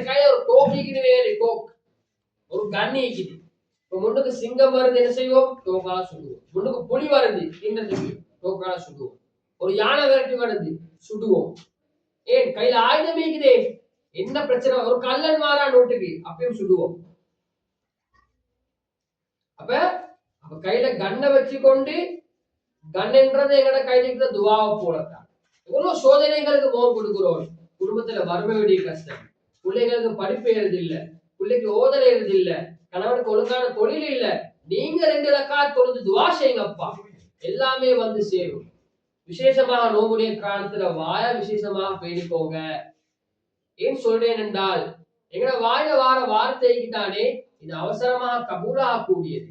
கையில ஒரு டோக்கிக்கு வேறு டோக், ஒரு கண்ணி இருக்குது. இப்போ முன்னுக்கு சிங்கம் வருது என்ன செய்வோம்? டோக்கால சுடுவோம். முன்னுக்கு புலி வருது இன்னத்துக்கு டோக்கால சுடுவோம். ஒரு யானை விரட்டி வருது சுடுவோம். ஏன் கையில ஆயுதம் இருக்குதே, என்ன பிரச்சனை? ஒரு கல்லன் மாறா நோட்டுக்கு அப்பயும் சுடுவோம். அப்ப அப்ப கையில கண்ணை வச்சு கொண்டு, கண் என்றது எங்கட கையில இருக்கிற துவாவை போலத்தான். எவ்வளவு சோதனைகளுக்கு முகம் கொடுக்கிறோம். குடும்பத்துல வறுமை விடிய கஷ்டம், பிள்ளைகளுக்கு படிப்பு எழுது இல்ல, பிள்ளைக்கு ஓதல் எழுது இல்ல, கணவனுக்கு ஒழுங்கான தொழில் இல்ல. நீங்க 2 ரக்காத் தொழுது துவா செய்யுங்கப்பா, எல்லாமே வந்து சேரும். விசேஷமாக நோம்புடைய காலத்துல வாய விசேஷமாக பேணிக்கோங்க. ஏன் சொல்றேன் என்றால், எங்கட வாயில வார வார்த்தைக்கு தானே இது அவசரமாக கபூலாக கூடியது.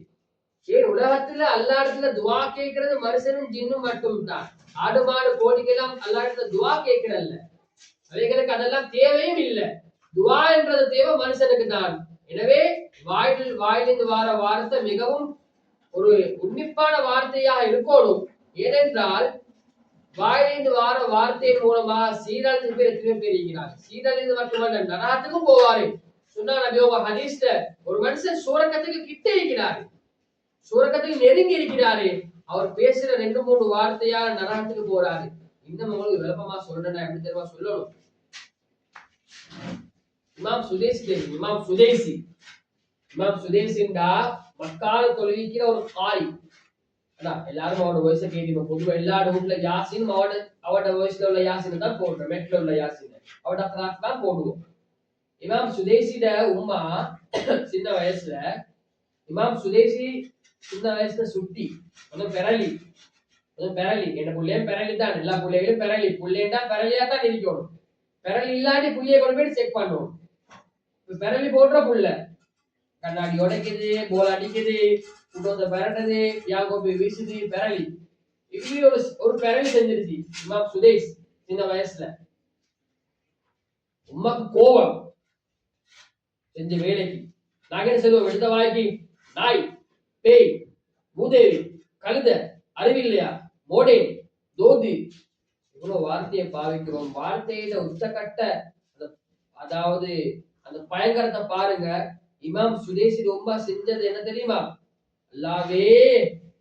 ஏன் உலகத்துல அல்லா இடத்துல துவா கேட்கறது மனுஷனும் ஜின்னும் மட்டும் தான். ஆடு மாடு கோழிக்கெல்லாம் அல்லா இடத்துல துவா கேட்கிறல்ல, அவைகளுக்கு அதெல்லாம் தேவையும் இல்லை. துவா என்றது தேவை மனுஷனுக்கு தான். எனவே வாயிலிருந்து வார வார்த்தை மிகவும் ஒரு உன்னிப்பான வார்த்தையாக இருக்கணும். ஏனென்றால் வாயிலிருந்து வார வார்த்தையின் மூலமாக சீரழிந்து பேர் எத்தனை பேர் இருக்கிறாங்க. சீரழிந்து மட்டுமல்ல, நரகத்துக்கும் போவாரு. சொன்னா நபி உங்க ஹதீஸ்ல ஒரு மனுஷன் சூரக்கத்துக்கு கிட்ட இருக்கிறாரு, சூரக்கத்துக்கு நெருங்கி இருக்கிறாரு, அவர் பேசுற 2-3 வார்த்தையால நரகத்துக்கு போறாரு. இன்னும் உங்களுக்கு விளப்பமா சொல்றேன், எப்படி தெரியுமா சொல்லணும்? இமாம் சுதேசிண்டா மக்கால தொழுவிக்கிற ஒரு காரி. எல்லாரும் அவனோட வயசை கேட்கணும். பொதுவாக எல்லா வீட்டுல யாசின் அவட வயசுல உள்ள யாசின் தான் போடுறோம், மெட்ல உள்ள யாசின் அவட கிராஃப்ட் தான் போடுவோம். இமாம் சுதேசிட உம்மா சின்ன வயசுல, இமாம் சுதேசி சின்ன வயசுல சுட்டி கொஞ்சம் பெரளி என்ன புள்ளையும் பெரளி தான், எல்லா பிள்ளைகளும் பெரளி, புள்ளைண்டா பெரளியா தான் இருக்கணும். பெரளி இல்லாட்டி புள்ளைய கொண்டு போய் செக் பண்ணுவோம். பெரளி போடுற புள்ள கண்ணாடி உடைக்குது, போல் அடிக்குது, குடும்பத்தை பெரட்டது, யாங்கோப்பை வீசுது, பெரளி. இப்படி ஒரு பெரளி செஞ்சிருச்சு இமாம் சுதேஷ் சின்ன வயசுல. உமாக்கு கோபம் செஞ்ச வேலைக்கு நாங்க என்ன சொல்லுவோம்? எடுத்த வாய்க்கு நாய், பேய், மூதேவி, கழுத, அறிவில்லையா, மோடே, தோதி, இவ்வளவு வார்த்தையை பாவிக்கிறோம். வார்த்தையில உச்சக்கட்ட அதாவது அந்த பயங்கரத்தை பாருங்க. இமாம் சுதேசி ரொம்ப செஞ்சது என்ன தெரியுமா? அல்லாவே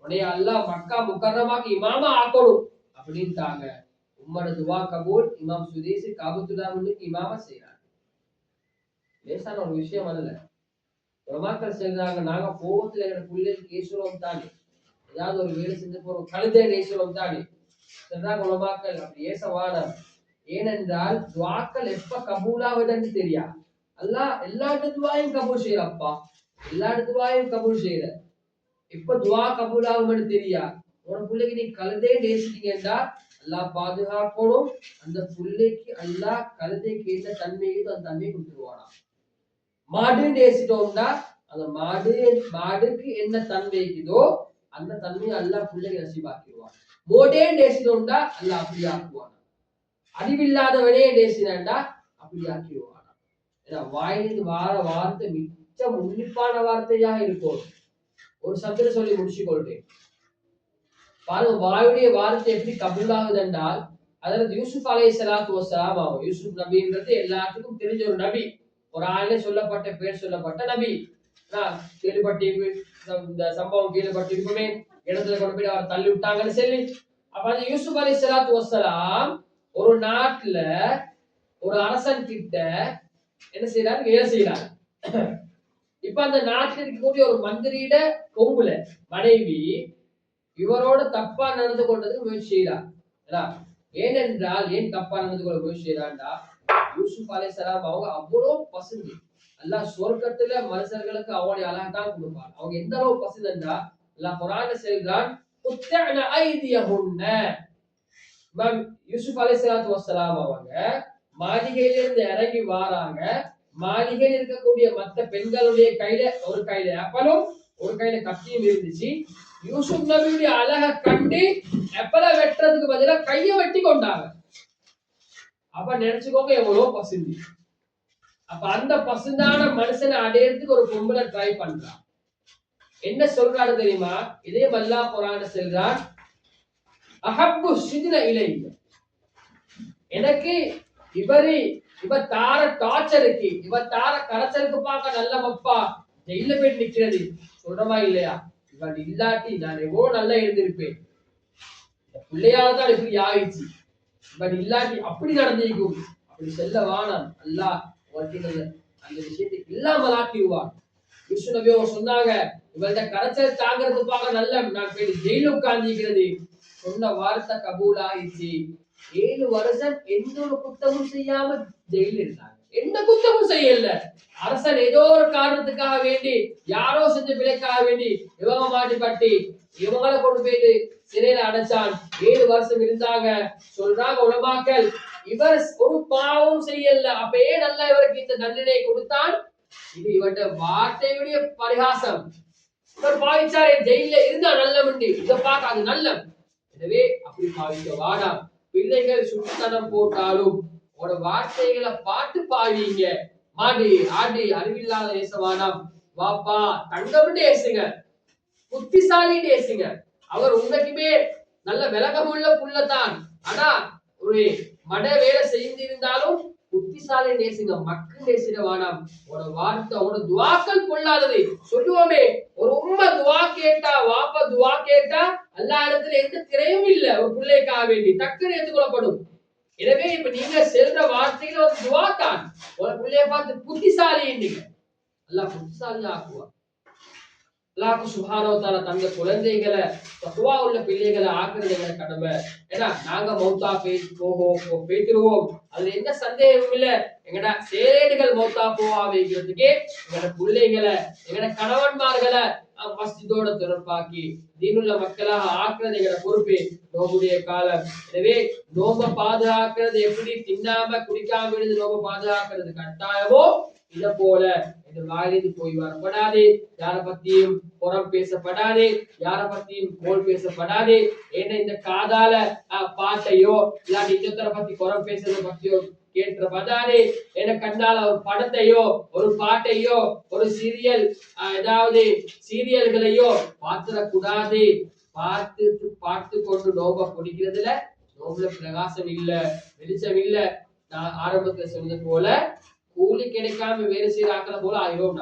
உடைய அல்லாஹ் மக்கா முக்கர்ரமாக்கு இமாமா ஆக்கணும் அப்படின்ட்டாங்க. உம்மோட துவா கபூல். இமாம் சுதேசி காபத்துல்லா முன்னுக்கு இமாமா செய்யறாங்க. லேசான ஒரு விஷயம் அல்ல. உலமாக்கள் சொல்றாங்க, நாங்க கோபத்துல எங்க பிள்ளைக்கு கேசுறோம் தானே, ஏதாவது ஒரு வேலை செஞ்சு போறோம் கழுதை நேசுறோம் தானே சொல்றாங்க உலமாக்கள். அப்படி ஏசவான. ஏனென்றால் துவாக்கள் எப்ப கபூலாகுதுன்னு தெரியா. அல்லாஹ் எல்லா துவாயும் கபூல் செய்யறப்பா, எல்லா துவாயும் கபூல் செய்யற. இப்ப துவா கபூல் ஆகும்னு தெரியா. உன பிள்ளைக்கு நீ கழுதே நேசிட்டீங்கன்னா அல்லாஹ் பாதுகாக்கணும். அந்த பிள்ளைக்கு அல்லாஹ் கழுதைக்கு என்ன தன்மைக்கு அந்த தன்மையை கொடுத்துருவானா. மாடு நேசிட்டோம்னா அந்த மாடுக்கு என்ன தன்மைக்குதோ அந்த தன்மையை அல்லாஹ் பிள்ளைக்கு நசீபாக்கிடுவான். மோடே நேசிட்டோம்னா அல்லாஹ் அப்படி ஆக்குவானா. அறிவில்லாதவனே நேசினாண்டா அப்படி ஆக்கிடுவானா. வாயிலிருந்து வார வார்த்தை மிச்சம் உன்னிப்பான வார்த்தையாக இருக்கும். ஒரு சத்திர சொல்லி முடிச்சு கொள்றேன் பாருங்க. வாயுடைய வார்த்தை எப்படி கபூலாகுது என்றால், அதாவது யூசுப் அலைஹிஸ்ஸலாத்து வஸ்ஸலாம் ஆகும். யூசுப் நபின்றது எல்லாத்துக்கும் தெரிஞ்ச ஒரு நபி, ஒரு ஆளே சொல்லப்பட்ட பேர் சொல்லப்பட்ட நபி. கேள்விப்பட்டி இந்த சம்பவம் கேள்விப்பட்டிருக்குமே, இடத்துல கொண்டு போய் அவர் தள்ளி விட்டாங்கன்னு சொல்லி. அப்ப அந்த யூசுப் அலைஹிஸ்ஸலாத்து வஸ்ஸலாம் ஒரு நாட்டுல ஒரு அரசன் கிட்ட என்ன செய்யறாரு? வேலை செய்யறாரு. இப்ப அந்த நாட்டில் இருக்கக்கூடிய ஒரு மந்திரியிட பொம்புல மனைவி இவரோட தப்பா நடந்து கொண்டதுக்கு முயற்சி செய்யறார். ஏனென்றால் ஏன் தப்பா நடந்து கொள்ள முயற்சி செய்யறாண்டா, யூசுப் அலைஹிஸ்ஸலாம் அவங்க அவ்வளவு பசுந்து. அல்லாஹ் சொர்க்கத்துல மனுஷர்களுக்கு அவங்களுடைய அழகான் கொடுப்பார். அவங்க எந்த அளவு பசுந்தா அல்லாஹ் குர்ஆன்ல சொல்றான், குத்தஅன ஐதியஹுன்ன. யூசுப் அலைஹிஸ்ஸலாத்து வஸ்ஸலாம் அவங்க மாளிகையிலிருந்து இறங்கி வாராங்க. மாளிகையில் இருக்கக்கூடிய மற்ற பெண்களுடைய கையில ஒரு கையில அப்பலும் ஒரு கையில கத்தியும் இருந்துச்சு. யூசுப் நபியுடைய அழகை கண்டு எப்பல வெட்டுறதுக்கு பதிலா கைய வெட்டி கொண்டாங்க. அப்ப நினைச்சுக்கோங்க எவ்வளவு பசுந்தி. அப்ப அந்த பசுந்தான மனுஷனை அடையறதுக்கு ஒரு பொம்பளை ட்ரை பண்றான். என்ன சொல்றாரு தெரியுமா? இதே அல்லாஹ் குர்ஆன்ல சொல்றான், அஹப்பு சிஜ்ன இலைய, எனக்கு இவரு இவ தார டார்ச்சருக்கு இவ தார கரைச்சலுக்கு பார்க்க நல்ல மப்பா ஜெயில போய் நிக்கிறது சொல்றமா இல்லையா? இவன் இல்லாட்டி நான் எவ்வளவு நல்லா எழுந்திருப்பேன். பிள்ளையாலதான் இப்படி ஆயிடுச்சு. இவன் இல்லாட்டி அப்படி நடந்திருக்கும். அப்படி செல்ல வானம் அல்லாஹ் அந்த விஷயத்தை இல்லாமல் ஆக்கிடுவான். விஷ்ணு நபி அவங்க சொன்னாங்க, இவள்கிட்ட கரைச்சல் தாங்கிறதுக்காக நல்ல நான் போய் ஜெயில உட்கார்ந்திருக்கிறது. சொன்ன வார்த்தை கபூல் ஆயிடுச்சு. 7 வருஷம் எந்த ஒரு குத்தமும் செய்யாம ஜெயில இருந்தாங்க. எந்த குத்தமும் செய்யல. அரசன் ஏதோ ஒரு காரணத்துக்காக வேண்டி யாரோ செஞ்ச பிழைக்காக வேண்டி இவங்க மாட்டிப்பட்டு இவங்களை கொண்டு போயிட்டு சிறையில அடைச்சான். 7 வருஷம் இருந்தாங்க. சொல்றாங்க உலமாக்கள், இவர் ஒரு பாவம் செய்யல, அப்பயே நல்லா இவருக்கு இந்த தண்டனை கொடுத்தான். இது இவருடைய வார்த்தையுடைய பரிகாசம். இவர் பாவிச்சாரே ஜெயில இருந்தா நல்ல இதை பார்க்க அது நல்ல. எனவே அப்படி பாவிக்க வாடாம். பிள்ளைகள் சுட்டுத்தனம் போட்டாலும் உட வார்த்தைகளை பார்த்து பாவீங்க. மாடி ஆடி அறிவில்லாத ஏசவானாம். வாப்பா தங்கம்னு ஏசுங்க, புத்திசாலின்னு ஏசுங்க. அவர் உண்மைக்குமே நல்ல விலகமுள்ள புள்ளதான். ஆனா ஒரு மட வேலை செய்திருந்தாலும் புத்திசாலி நேசுங்க, மக்கள் நேசிட வானாம். உன வார்த்தை உன துவாக்கள் கொள்ளாதது. சொல்லுவோமே, ஒரு உண்மை துவா கேட்டா வாப்பா துவா கேட்டா எல்லா இடத்துல எந்த திரையும் இல்ல. ஒரு பிள்ளைக்காக வேண்டி டக்குன்னு ஏற்றுக்கொள்ளப்படும். எனவே இப்ப நீங்க செல்ற வார்த்தைகள் ஒரு துவா தான். ஒரு பிள்ளைய பார்த்து புத்திசாலி அல்லாஹ் புத்திசாலி ஆக்குவா. அல்லாஹ் சுப்ஹானஹு வ தஆலா தந்த குழந்தைகளை தக்வா உள்ள பிள்ளைகளை ஆக்குறது எங்க கடமை. ஏன்னா நாங்க மௌத்தா போயிட்டுருவோம், அதுல எந்த சந்தேகமும் இல்ல. எங்கட சேரேடுகள் மௌத்தா போவாங்கிறதுக்கே எங்கட பிள்ளைகளை எங்கட கணவன்மார்களை மஸ்ஜிதோட தொடர்பாக்கி தீனுள்ள மக்களாக ஆக்குறது எங்கட பொறுப்பு. நோம்புடைய காலம். எனவே நோம்ப பாதுகாக்கிறது எப்படி தின்னாம குடிக்காம இருந்து நோம்ப பாதுகாக்கிறது கட்டாயமோ இத போல இந்த வாயிலிருந்து போய் வரப்படாது. யார பத்தியும் புறம் பேசப்படாது, யார பத்தியும் கோல் பேசப்படாது. ஏன்னா இந்த காதால பாட்டையோ இல்லாட்டி இன்னொருத்தர பத்தி புறம் பேசுறத பத்தியோ கேட்டப்படாது. ஏன்னா கண்ணால ஒரு படத்தையோ ஒரு பாட்டையோ ஒரு சீரியல் ஏதாவது சீரியல்களையோ பார்த்துடக்கூடாது. பார்த்து கொண்டு நோம்ப குடிக்கிறதுல நோம்புல பிரகாசம் இல்ல, வெளிச்சம் இல்ல. நான் ஆரம்பத்துல சொன்னது போல கூலி கிடைக்காம வேறு செய்யற ஆக்களை போல ஆயிரும்.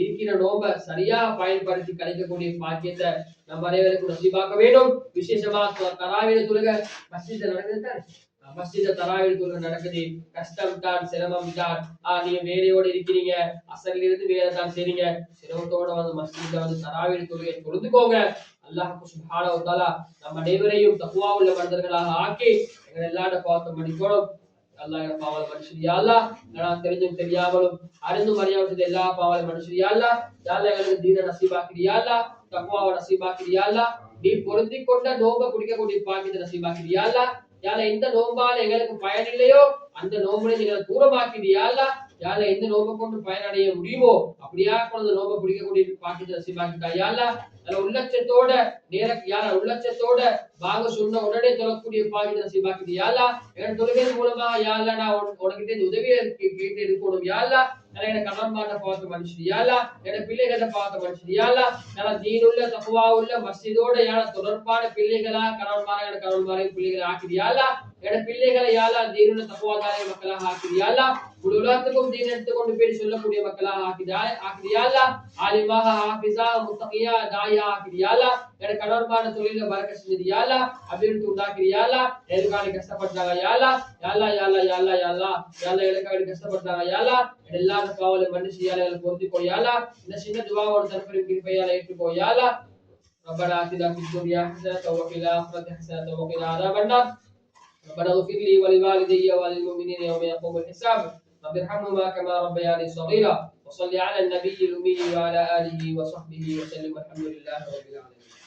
இருக்கிற நோம்ப சரியா பயன்படுத்தி கிடைக்கக்கூடிய பாக்கியத்தை நம்ம அனைவருக்கும் நசீபாக்க வேண்டும். விசேஷமா தராவில தொழுக மஸ்ஜித்ல நடக்குது. மஸ்ஜித தராவில் தொழுகை நடக்குது. கஷ்டம் தான், சிரமம் தான். நீங்க வேலையோட இருக்கிறீங்க, அசல்ல இருந்து வேலை தான் செய்றீங்க. சிரமத்தோட வந்து மஸ்ஜித்ல வந்து தராவில் தொழுகை தொழுதுக்கோங்க. அல்லாஹ் சுப்ஹானஹு வ தஆலா நம்ம அனைவரையும் தக்வா உள்ள மனிதர்களாக ஆக்கி எங்களை எல்லாரோட பாவத்தை மன்னிக்கணும். அல்லாஹ் பாவல மனுஷரியா அல்லாஹ், நான் தெரிஞ்சும் தெரியாமலும் அறிந்தும் அறியாமல் எல்லா பாவல மனுஷரியா அல்லாஹ், யாழ்லா எங்களுக்கு தீன நசீபாக்கிறியா அல்லாஹ், தக்வாவை நசீபாக்கிறியா அல்லாஹ், நீ பொருந்தி கொண்ட நோம்ப குடிக்கக்கூடிய பாக்கியத்தை நசீபாக்கிறியா அல்லாஹ், யாழ்லா எந்த நோம்பால எங்களுக்கு பயன் இல்லையோ அந்த நோம்புல எங்களை தூரமாக்கிறியா அல்லாஹ், யாழ்லா எந்த நோம்ப கொண்டு பயனடைய முடியுமோ அப்படியா கொண்டு நோம்ப குடிக்கக்கூடிய பாக்கியத்தை நசீபாக்கிறியா அல்லாஹ், உள்ளச்சத்தோட உள்ளச்சத்தோட பாக சொன்ன உடனே தொழக்கூடிய பாக்கியத்தை நசீபாக்கிறியா அல்லாஹ், என் தொழுகையின் மூலமா யாழ்லா நான் உனக்கிட்ட இந்த உதவியை கேட்டு இருக்கணும். யாழ்லா என கணவன்மார்ட்ட பார்க்க மனுஷரியா அல்லாஹ், என பிள்ளைகளை பார்க்க மனுஷரியா அல்லாஹ், நான் தீனுள்ள தக்வா உள்ள மஸ்ஜிதோட யாழ தொடர்பான பிள்ளைகளா கணவன்மாரை பிள்ளைகளை ஆக்கிறியா அல்லாஹ், என பிள்ளைகளை யாழ்லா தீனுள்ள தக்வாதாரிய மக்களாக ஆக்கிறியா அல்லாஹ், முழு உலகத்துக்கும் தீன் எடுத்துக்கொண்டு போய் சொல்லக்கூடிய மக்களாக ஆக்கிறியா அல்லாஹ், ஆலிமாக ஹாஃபிஸா முத்தகியா தாயா ஆக்கிறியா அல்லாஹ், என கணவன்மான தொழில பரக்கத் செஞ்சியா அல்லாஹ், அபிவிருத்தி உண்டாக்கிறியா அல்லாஹ், எதுக்காக கஷ்டப்பட்டாங்க யாழ்லா யாழ்லா யாழ்லா யாழ்லா யாழ்லா யாழ்லா எதுக்காக கஷ்டப்பட்டாங்க யாழ்லா எல்லா பாவலை மன்னிச்சியால பொறுத்துக்கோ யாழ்லா, இந்த சின்ன துஆவோட தரப்பின் கிருபையால ஏற்றுக்கோ யாழ்லா. ربنا آتنا في الدنيا حسنة وفي الآخرة حسنة وقنا عذاب النار. ربنا اغفر لي ولوالدي وللمؤمنين يوم يقوم الحساب. رب ارحمهما كما ربياني صغيرا. وصل على النبي الأمي وعلى آله وصحبه وسلم. والحمد لله رب العالمين.